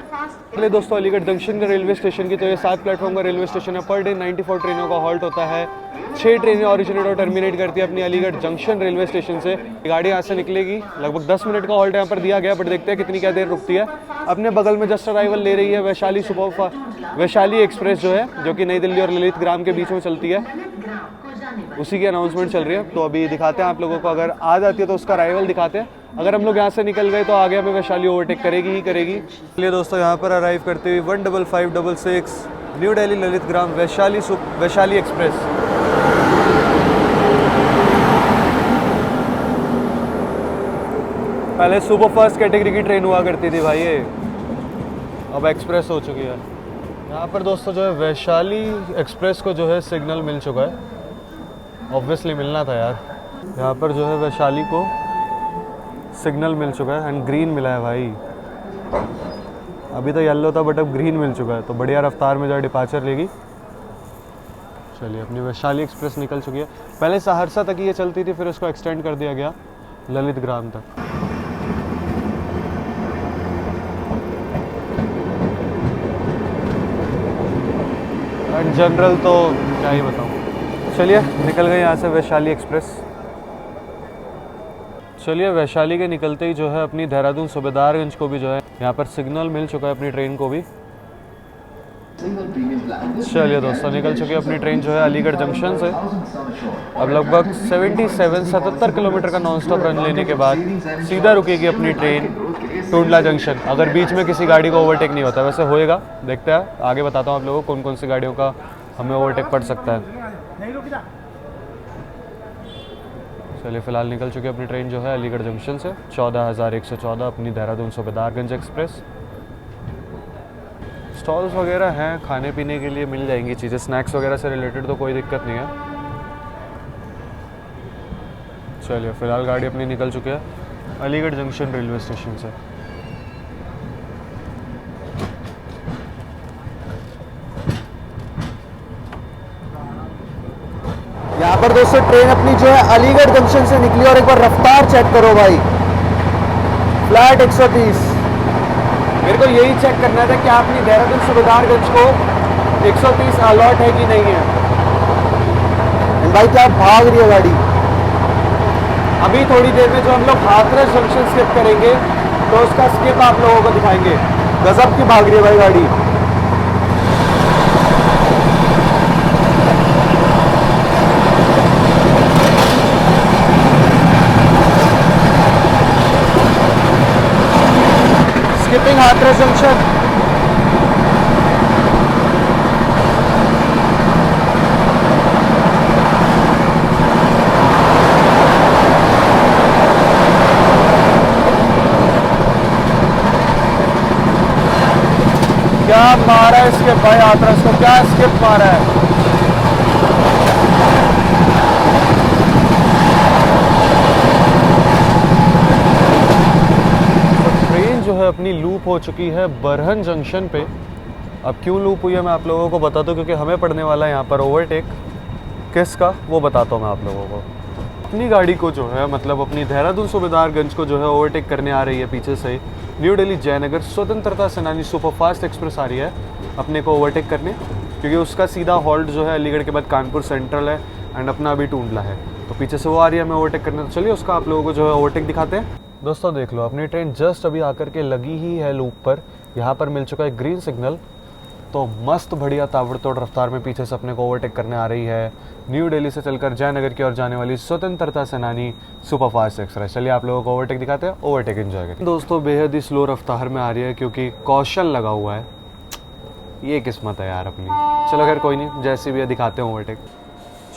इसलिए दोस्तों अलीगढ़ जंक्शन के रेलवे स्टेशन की तो ये 7 प्लेटफॉर्म का रेलवे स्टेशन है। पर डे 94 ट्रेनों का हॉल्ट होता है। 6 ट्रेनें ऑरिजिनेट और टर्मिनेट करती है अपनी अलीगढ़ जंक्शन रेलवे स्टेशन से। गाड़ी यहाँ से निकलेगी, लगभग 10 मिनट का हॉल्ट यहाँ पर दिया गया, बट देखते हैं कितनी क्या देर रुकती है। अपने बगल में जस्ट अराइवल ले रही है वैशाली एक्सप्रेस जो है, जो कि नई दिल्ली और ललित ग्राम के बीच में चलती है, उसी की अनाउंसमेंट चल रही है। तो अभी दिखाते हैं आप लोगों को, अगर आ जाती है तो उसका अराइवल दिखाते हैं। अगर हम लोग यहाँ से निकल गए तो आगे हमें वैशाली ओवरटेक करेगी ही करेगी। चलिए दोस्तों, यहाँ पर अराइव करते हुए 15566 न्यू दिल्ली ललित ग्राम वैशाली एक्सप्रेस। पहले सुपर फास्ट कैटेगरी की ट्रेन हुआ करती थी भाई ये, अब एक्सप्रेस हो चुकी है। यहाँ पर दोस्तों जो है वैशाली एक्सप्रेस को जो है सिग्नल मिल चुका है, ऑब्वियसली मिलना था यार। यहाँ पर जो है वैशाली को सिग्नल मिल चुका है एंड ग्रीन मिला है भाई। अभी तो येलो था बट अब ग्रीन मिल चुका है, तो बढ़िया रफ्तार में जो है डिपार्चर लेगी। चलिए, अपनी वैशाली एक्सप्रेस निकल चुकी है। पहले सहरसा तक ये चलती थी, फिर उसको एक्सटेंड कर दिया गया ललित ग्राम तक। एंड जनरल तो क्या ही बताऊँ। चलिए, निकल गए यहाँ से वैशाली एक्सप्रेस। चलिए, वैशाली के निकलते ही जो है अपनी देहरादून सूबेदारगंज को भी जो है यहाँ पर सिग्नल मिल चुका है अपनी ट्रेन को भी। चलिए दोस्तों, निकल चुकी है अपनी ट्रेन जो है अलीगढ़ जंक्शन से। अब लगभग 77 किलोमीटर का नॉन स्टॉप रन लेने के बाद सीधा रुकेगी अपनी ट्रेन टुंडला जंक्शन, अगर बीच में किसी गाड़ी को ओवरटेक नहीं होता। वैसे होएगा, देखते हैं आगे बताता हूँ आप लोगों को कौन कौन सी गाड़ियों का हमें ओवरटेक पड़ सकता है। चलिए, फिलहाल निकल चुकी है अपनी ट्रेन जो है अलीगढ़ जंक्शन से 14114 अपनी देहरादून सूबेदारगंज एक्सप्रेस। स्टॉल्स वगैरह हैं, खाने पीने के लिए मिल जाएंगी चीज़ें, स्नैक्स वगैरह से रिलेटेड तो कोई दिक्कत नहीं है। चलिए, फिलहाल गाड़ी अपनी निकल चुकी है अलीगढ़ जंक्शन रेलवे स्टेशन से। यहाँ पर दोस्तों ट्रेन अपनी जो है अलीगढ़ जंक्शन से निकली और एक बार रफ्तार चेक करो भाई, फ्लैट 130। मेरे को यही चेक करना था कि आपने देहरादून सूबेदारगंज को 130 अलॉट है कि नहीं है। भाई क्या भाग रही है गाड़ी। अभी थोड़ी देर में जो हम लोग हाथरस जंक्शन स्किप करेंगे तो उसका स्किप आप लोगों को दिखाएंगे। गजब की भाग रही है भाई गाड़ी। Skipping Hathras junction. क्या मारा है स्किप भाई, हाथरस को क्या स्किप मारा है। जो है अपनी लूप हो चुकी है बरहन जंक्शन पे। अब क्यों लूप हुई है मैं आप लोगों को बताता हूँ, क्योंकि हमें पड़ने वाला है यहाँ पर ओवरटेक। किसका वो बताता हूँ मैं आप लोगों को। अपनी गाड़ी को जो है मतलब अपनी देहरादून सूबेदारगंज को जो है ओवरटेक करने आ रही है पीछे से न्यू दिल्ली जयनगर स्वतंत्रता सेनानी सुपरफास्ट एक्सप्रेस आ रही है अपने को ओवरटेक करने, क्योंकि उसका सीधा हॉल्ट जो है अलीगढ़ के बाद कानपुर सेंट्रल है एंड अपना अभी टुंडला है, तो पीछे से वो आ रही है हमें ओवरटेक करने। तो चलिए उसका आप लोगों को जो है ओवरटेक दिखाते हैं। दोस्तों देख लो, अपनी ट्रेन जस्ट अभी आकर के लगी ही है लूप पर। यहाँ पर मिल चुका है ग्रीन सिग्नल, तो मस्त बढ़िया ताबड़तोड़ रफ्तार में पीछे से अपने को ओवरटेक करने आ रही है न्यू दिल्ली से चलकर जयनगर की ओर जाने वाली स्वतंत्रता सेनानी सुपरफास्ट एक्सप्रेस। चलिए आप लोगों को ओवरटेक दिखाते हैं, ओवरटेक एंजॉय करें। दोस्तों बेहद ही स्लो रफ्तार में आ रही है क्योंकि कौशल लगा हुआ है। ये किस्मत है यार अपनी। चलो खैर कोई नहीं, जैसी भी है दिखाते हैं ओवरटेक।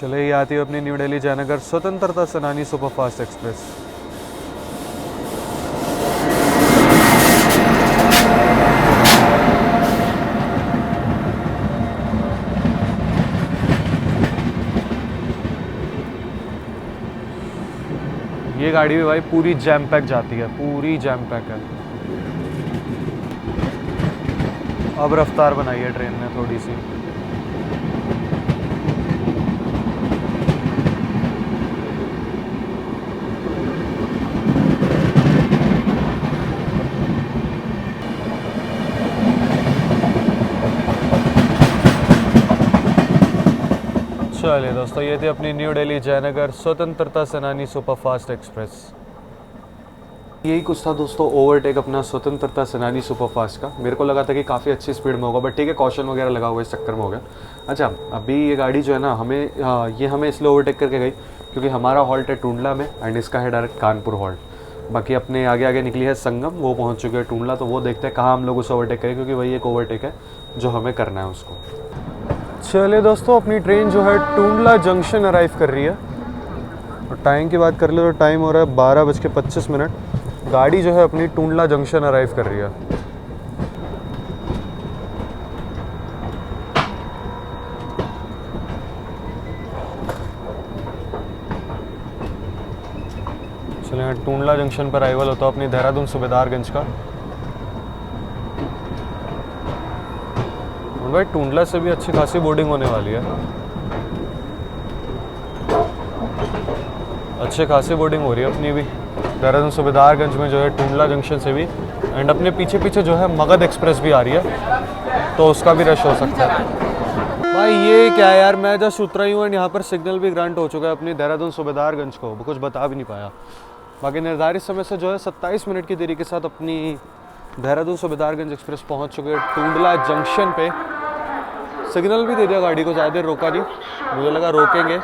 चले ये आती है अपनी न्यू दिल्ली जयनगर स्वतंत्रता सेनानी सुपरफास्ट एक्सप्रेस। ये गाड़ी भी भाई पूरी जैम पैक जाती है, पूरी जैम पैक है। अब रफ्तार बनाई है ट्रेन ने थोड़ी सी। चलिए दोस्तों, ये थी अपनी न्यू दिल्ली जयनगर स्वतंत्रता सेनानी सुपरफास्ट एक्सप्रेस। यही कुछ था दोस्तों ओवरटेक अपना स्वतंत्रता सेनानी सुपरफास्ट का। मेरे को लगा था कि काफ़ी अच्छी स्पीड में होगा, बट ठीक है कॉशन वगैरह लगा हुआ इस चक्कर में हो गया। अच्छा, अभी ये गाड़ी जो है ना हमें इसलिए ओवरटेक करके गई क्योंकि हमारा हॉल्ट है टुंडला में एंड इसका है डायरेक्ट कानपुर हॉल्ट। बाकी अपने आगे आगे निकली है संगम, वो पहुंच चुके हैं टूंडला, तो वो देखते हैं कहाँ हम लोग उसे ओवरटेक करें, क्योंकि वही एक ओवरटेक है जो हमें करना है उसको। चलिए दोस्तों, अपनी ट्रेन जो है टूंडला जंक्शन अराइव कर रही है। और टाइम की बात कर ले तो टाइम हो रहा है 12:25। गाड़ी जो है अपनी टूंडला जंक्शन अराइव कर रही है। चलिए यहाँ टूंडला जंक्शन पर अराइवल होता है अपनी देहरादून सूबेदारगंज का। और भाई टूंडला से भी अच्छी खासी बोर्डिंग होने वाली है, अच्छे खासी बोर्डिंग हो रही है अपनी भी देहरादून सूबेदारगंज में जो है टूंडला जंक्शन से भी। एंड अपने पीछे पीछे जो है मगध एक्सप्रेस भी आ रही है, तो उसका भी रश हो सकता है। भाई ये क्या है यार, मैं जस्ट उतरा ही हूँ एंड यहाँ पर सिग्नल भी ग्रांट हो चुका है अपनी देहरादून सूबेदारगंज को, कुछ बता भी नहीं पाया। बाकी निर्धारित समय से जो है 27 मिनट की देरी के साथ अपनी देहरादून सूबेदारगंज एक्सप्रेस पहुँच चुके हैं टूंडला जंक्शन पे। सिग्नल भी दे दिया गाड़ी को, ज़्यादा देर रोका नहीं, मुझे लगा रोकेंगे।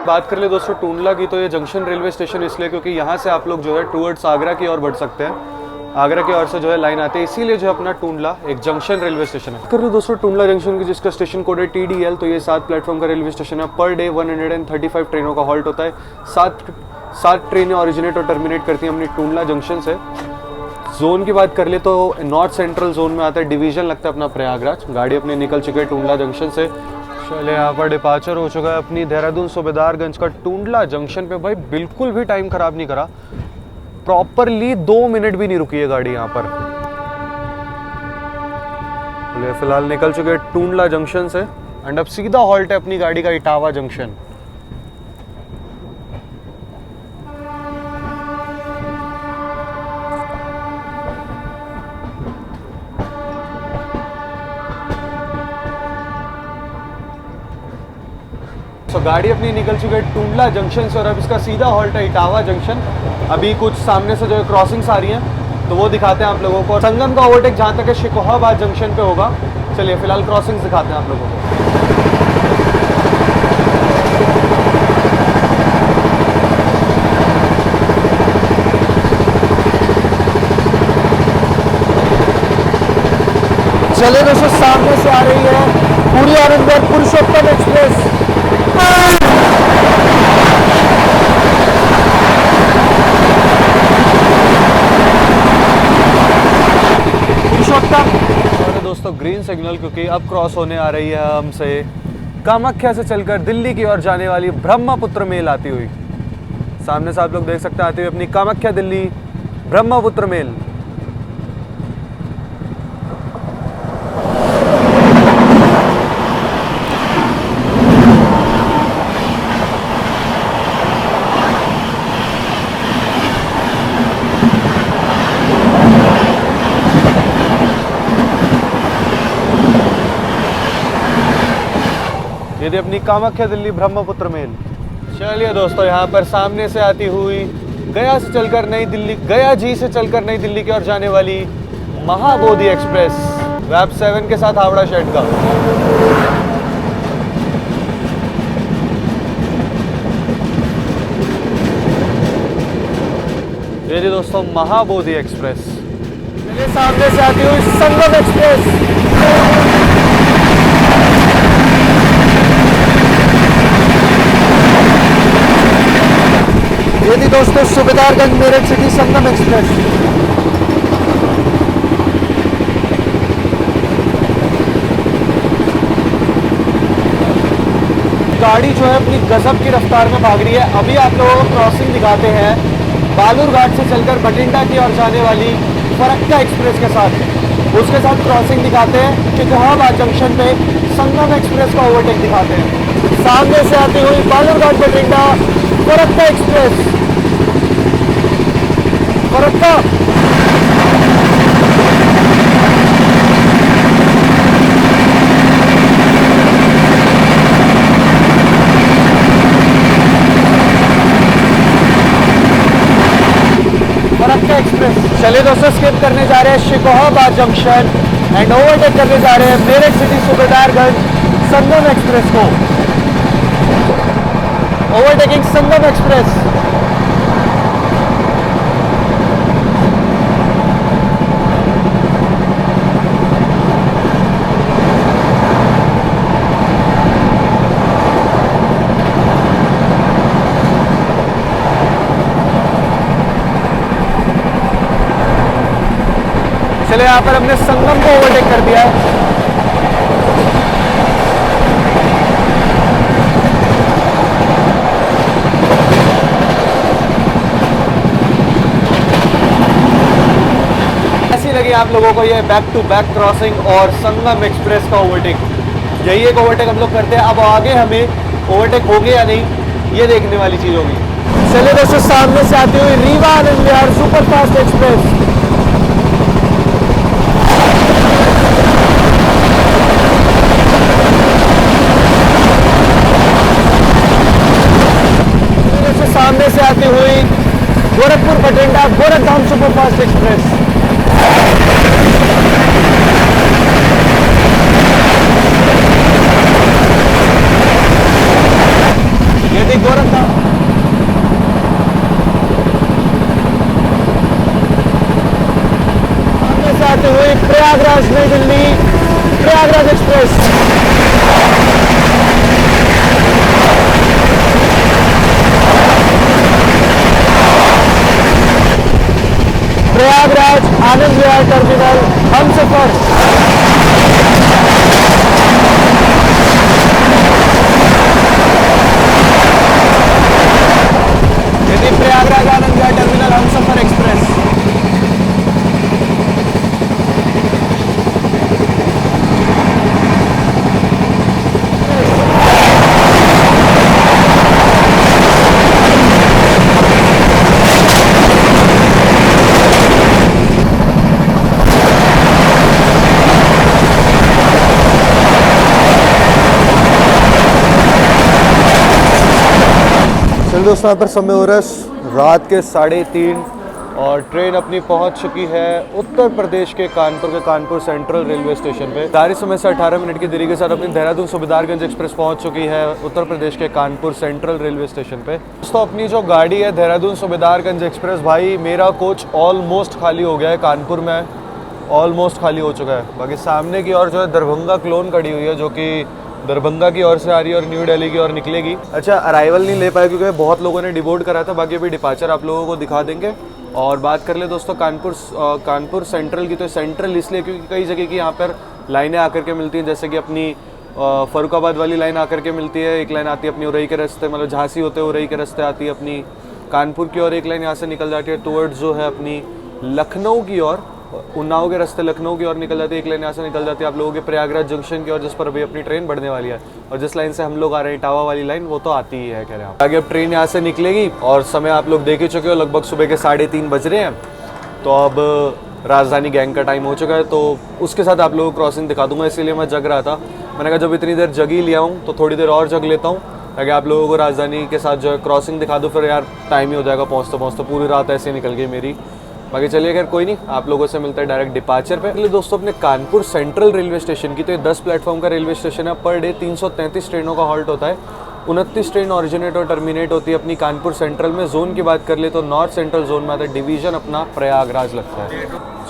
बात कर ले दोस्तों टूंडला की, तो ये जंक्शन रेलवे स्टेशन इसलिए क्योंकि यहाँ से आप लोग जो है टूवर्ड्स आगरा की ओर बढ़ सकते हैं। आगरा की ओर से जो है लाइन आती है, इसीलिए जो है अपना टूंडला एक जंक्शन रेलवे स्टेशन है। कर लो दोस्तों टूंडला जंक्शन की, जिसका स्टेशन कोड है TDL, तो ये 7 प्लेटफॉर्म का रेलवे स्टेशन है। पर डे 135 ट्रेनों का हॉल्ट होता है। 7 ट्रेनें ओरिजिनेट और टर्मिनेट करती हैं अपनी टूंडला जंक्शन से। जोन की बात कर ले तो नॉर्थ सेंट्रल जोन में आता है, डिवीजन लगता है अपना प्रयागराज। गाड़ी अपनी निकल चुकी है टूंडला जंक्शन से। चले यहाँ पर डिपार्चर हो चुका है अपनी देहरादून सूबेदारगंज का टूंडला जंक्शन पे। भाई बिल्कुल भी टाइम खराब नहीं करा, प्रॉपरली 2 मिनट भी नहीं रुकी है गाड़ी यहाँ पर। फिलहाल निकल चुके हैं टूंडला जंक्शन से एंड अब सीधा हॉल्ट है अपनी गाड़ी का इटावा जंक्शन। तो गाड़ी अपनी निकल चुकी है टूंडला जंक्शन से और अब इसका सीधा हॉल्ट है इटावा जंक्शन। अभी कुछ सामने से जो है क्रॉसिंग्स आ रही हैं, तो वो दिखाते हैं आप लोगों को। संगम का ओवरटेक जहाँ तक है शिकोहाबाद जंक्शन पे होगा। चलिए फिलहाल क्रॉसिंग्स दिखाते हैं आप लोगों को। चलिए दोस्तों, सामने से आ रही है पूरी आनंदगढ़ पुरुषोत्तम एक्सप्रेस। दोस्तों ग्रीन सिग्नल, क्योंकि अब क्रॉस होने आ रही है हमसे कामाख्या से चलकर दिल्ली की ओर जाने वाली ब्रह्मपुत्र मेल आती हुई। सामने से आप लोग देख सकते हैं आती हुई अपनी कामाख्या दिल्ली ब्रह्मपुत्र मेल। ये अपनी कामाख्या दिल्ली ब्रह्मपुत्र मेल। चलिए दोस्तों, यहाँ पर सामने से आती हुई गया से चलकर नई दिल्ली, गया जी से चलकर नई दिल्ली की ओर जाने वाली महाबोधि एक्सप्रेस वैप 7 के साथ हावड़ा शेड का। ये जी दोस्तों महाबोधि एक्सप्रेस। मेरे सामने से आती हुई संगम एक्सप्रेस। ये थी दोस्तों सूबेदारगंज मेरठ सिटी संगम एक्सप्रेस। गाड़ी जो है अपनी गजब की रफ्तार में भाग रही है। अभी आप लोगों को क्रॉसिंग दिखाते हैं बालूरघाट से चलकर बठिंडा की ओर जाने वाली फरक्का एक्सप्रेस के साथ। उसके साथ क्रॉसिंग दिखाते हैं शिकोहाबाद जंक्शन पे संगम एक्सप्रेस का ओवरटेक दिखाते हैं। सामने से आती हुई बालूरघाट बठिंडा फरक्का एक्सप्रेस। फरक्का एक्सप्रेस। चलिए दोस्तों, स्किप करने जा रहे हैं शिकोहाबाद जंक्शन एंड ओवरटेक करने जा रहे हैं मेरठ सिटी सूबेदारगंज संगम एक्सप्रेस को। ओवरटेकिंग संगम एक्सप्रेस। चले यहाँ पर हमने संगम को ओवरटेक कर दिया है। कैसी लगी आप लोगों को ये बैक टू बैक क्रॉसिंग और संगम एक्सप्रेस का ओवरटेक? यही एक ओवरटेक हम लोग करते हैं। अब आगे हमें ओवरटेक होंगे या नहीं ये देखने वाली चीज होगी। चलिए दोस्तों, सामने से आती हुई Rewa Anand Vihar super fast express. सामने से आती हुई Gorakhpur Bathinda Gorakhdham super fast express. ये थी गोरखधाम। सामने से आती हुई प्रयागराज नई दिल्ली प्रयागराज एक्सप्रेस। प्रयागराज आनंद विहार टर्मिनल हमसफर। यदि प्रयागराज आनंद विहार टर्मिनल हमसफर एक्सप्रेस। चलिए दोस्तों, यहाँ पर समय हो रहा है रात के 3:30 और ट्रेन अपनी पहुँच चुकी है उत्तर प्रदेश के कानपुर सेंट्रल रेलवे स्टेशन पे। जारी समय से 18 मिनट की देरी के साथ अपनी देहरादून सुबेदारगंज एक्सप्रेस पहुँच चुकी है उत्तर प्रदेश के कानपुर सेंट्रल रेलवे स्टेशन पे। दोस्तों, अपनी जो गाड़ी है देहरादून सुबेदारगंज एक्सप्रेस, भाई मेरा कोच ऑलमोस्ट खाली हो गया है। कानपुर में ऑलमोस्ट खाली हो चुका है। बाकी सामने की ओर जो है दरभंगा क्लोन खड़ी हुई है, जो कि दरभंगा की ओर से आ रही है और न्यू दिल्ली की ओर निकलेगी। अच्छा, अराइवल नहीं ले पाया क्योंकि बहुत लोगों ने डिबोर्ड करा था। बाकी अभी डिपार्चर आप लोगों को दिखा देंगे। और बात कर ले दोस्तों कानपुर सेंट्रल की, तो सेंट्रल इसलिए क्योंकि कई जगह की यहाँ पर लाइनें आकर के मिलती हैं। जैसे कि अपनी फरुखाबाद वाली लाइन आकर के मिलती है, एक लाइन आती है अपनी उरई के रास्ते, मतलब झांसी होते हुए उरई के रास्ते आती है अपनी कानपुर की ओर, एक लाइन यहाँ से निकल जाती है टुवर्ड्स जो है अपनी लखनऊ की ओर, उन्नाव के रास्ते लखनऊ की ओर निकल जाती है। एक लाइन यहाँ से निकल जाती है आप लोगों के प्रयागराज जंक्शन की ओर, जिस पर अभी अपनी ट्रेन बढ़ने वाली है। और जिस लाइन से हम लोग आ रहे हैं टावा वाली लाइन, वो तो आती ही है। कह रहे हैं आगे अब ट्रेन यहाँ से निकलेगी और समय आप लोग देख ही चुके हो, लगभग सुबह के 3:30 बज रहे हैं। तो अब राजधानी गैंग का टाइम हो चुका है, तो उसके साथ आप लोगों को क्रॉसिंग दिखा दूंगा। इसीलिए मैं जग रहा था। मैंने कहा जब इतनी देर जग ही लिया हूँ तो थोड़ी देर और जग लेता हूँ, ताकि आप लोगों को राजधानी के साथ जो है क्रॉसिंग दिखा दूँ। फिर यार टाइम ही हो जाएगा पहुँचते। पूरी रात ऐसे निकल गई मेरी। बाकी चलिए, खैर कोई नहीं, आप लोगों से मिलता है डायरेक्ट डिपार्चर पे। पहले दोस्तों अपने कानपुर सेंट्रल रेलवे स्टेशन की, तो ये 10 प्लेटफॉर्म का रेलवे स्टेशन है। पर डे 333 ट्रेनों का हॉल्ट होता है। 29 ट्रेन ऑरिजिनेट और टर्मिनेट होती है अपनी कानपुर सेंट्रल में। जोन की बात कर ले तो नॉर्थ सेंट्रल जोन में आता है। डिवीजन अपना प्रयागराज लगता है।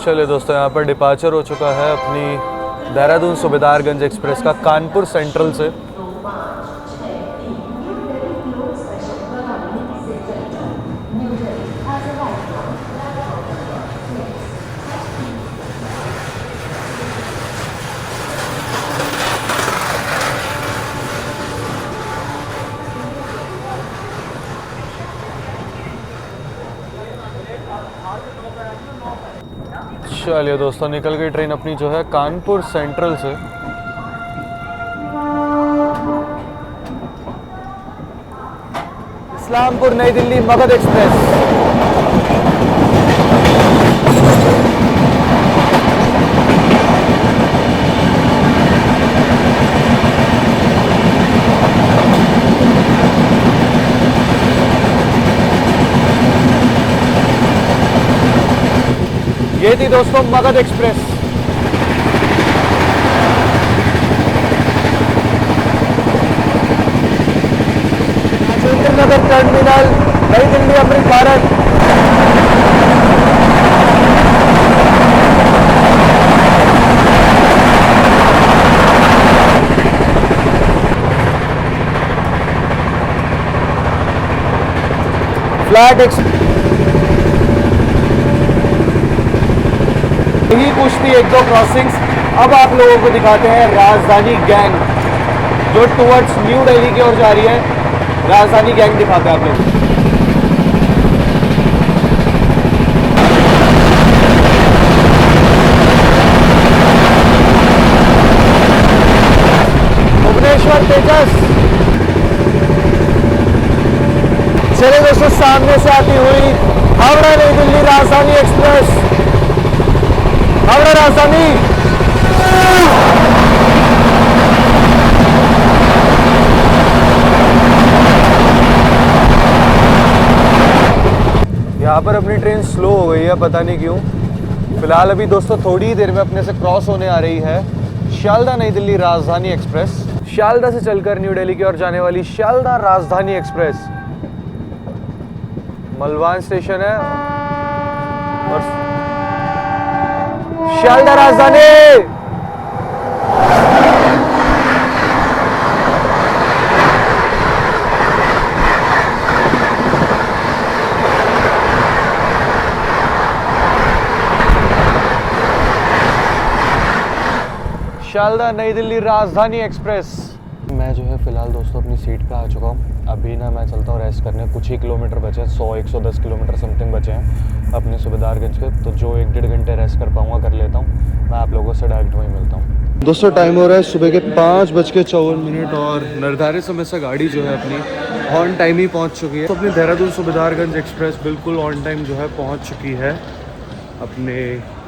चलिए दोस्तों, यहाँ पर डिपार्चर हो चुका है अपनी देहरादून सुबेदारगंज एक्सप्रेस का कानपुर सेंट्रल से। चलिए दोस्तों, निकल गई ट्रेन अपनी जो है कानपुर सेंट्रल से। इस्लामपुर नई दिल्ली मगध एक्सप्रेस। ये थी दोस्तों मगध एक्सप्रेस। राजेंद्र नगर टर्मिनल नई दिल्ली अमृत भारत। फ्लैट यही कुछ थी 1-2 क्रॉसिंग्स। अब आप लोगों को दिखाते हैं राजधानी गैंग जो टुवर्ड्स न्यू दिल्ली की ओर जा रही है। राजधानी गैंग दिखाते हैं आप लोग। भुवनेश्वर तेजस। चले दोस्तों, सामने से आती हुई हावड़ा नई दिल्ली राजधानी एक्सप्रेस। हावड़ा राजधानी। यहाँ पर अपनी ट्रेन स्लो हो गई है, पता नहीं क्यों। फिलहाल अभी दोस्तों थोड़ी ही देर में अपने से क्रॉस होने आ रही है शियालदह नई दिल्ली राजधानी एक्सप्रेस। शियालदह से चलकर न्यू दिल्ली की ओर जाने वाली शियालदह राजधानी एक्सप्रेस। मलवान स्टेशन है और शियालदह राजधानी। शियालदह नई दिल्ली राजधानी एक्सप्रेस। मैं जो है फ़िलहाल दोस्तों अपनी सीट पे आ चुका हूँ। अभी ना मैं चलता हूँ रेस्ट करने। कुछ ही किलोमीटर बचे हैं, 100-110 किलोमीटर समथिंग बचे हैं अपने सुबेदारगंज के। तो जो 1-1.5 घंटे रेस्ट कर पाऊँगा कर लेता हूँ। मैं आप लोगों से डायरेक्ट वहीं मिलता हूँ। दोस्तों टाइम हो रहा है सुबह के 5:54 और निर्धारित समय से गाड़ी जो है अपनी ऑन टाइम ही पहुँच चुकी है। तो अपनी देहरादून सुबेदारगंज एक्सप्रेस बिल्कुल ऑन टाइम जो है पहुँच चुकी है अपने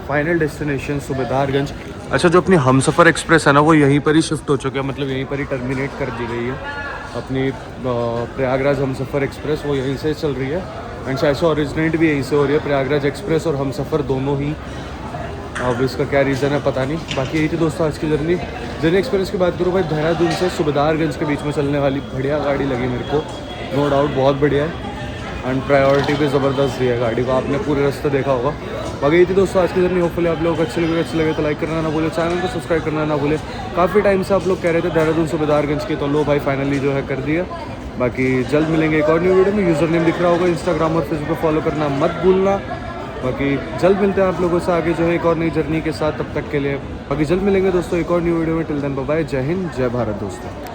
फाइनल डेस्टिनेशन सुबेदारगंज। अच्छा, जो अपनी हमसफ़र एक्सप्रेस है ना वो यहीं पर ही शिफ्ट हो चुकी है, मतलब यहीं पर ही टर्मिनेट कर दी गई है। अपनी प्रयागराज हमसफ़र एक्सप्रेस वो यहीं से चल रही है एंड शायद से ओरिजिनेट भी यहीं से हो रही है। प्रयागराज एक्सप्रेस और हमसफ़र दोनों ही। अब इसका क्या रीज़न है पता नहीं। बाकी यही थी दोस्तों आज की जर्नी एक्सपीरियंस की बात करूँ भाई, देहरादून से सुबेदारगंज के बीच में चलने वाली बढ़िया गाड़ी लगी मेरे को, नो डाउट बहुत बढ़िया है एंड प्रायोरिटी भी ज़बरदस्त दी है गाड़ी को। आपने पूरे रास्ते देखा होगा। बाकी ये थी दोस्तों आज की जर्नी। होपफुली आप लोगों को अच्छे लगे तो लाइक करना ना भूले, चैनल को सब्सक्राइब करना ना भूले। काफ़ी टाइम से आप लोग कह रहे थे देहरादून सुबेदारगंज की, तो लो भाई फाइनली जो है कर दिया। बाकी जल्द मिलेंगे एक और न्यू वीडियो में। यूज़र नेम दिख रहा होगा, इंस्टाग्राम और फेसबुक पर फॉलो करना मत भूलना। बाकी जल्द मिलते हैं आप लोगों से आगे जो है एक और नई जर्नी के साथ। तब तक के लिए बाकी जल्द मिलेंगे दोस्तों एक और न्यू वीडियो में। टिल देन बाय बाय, जय हिंद जय भारत दोस्तों।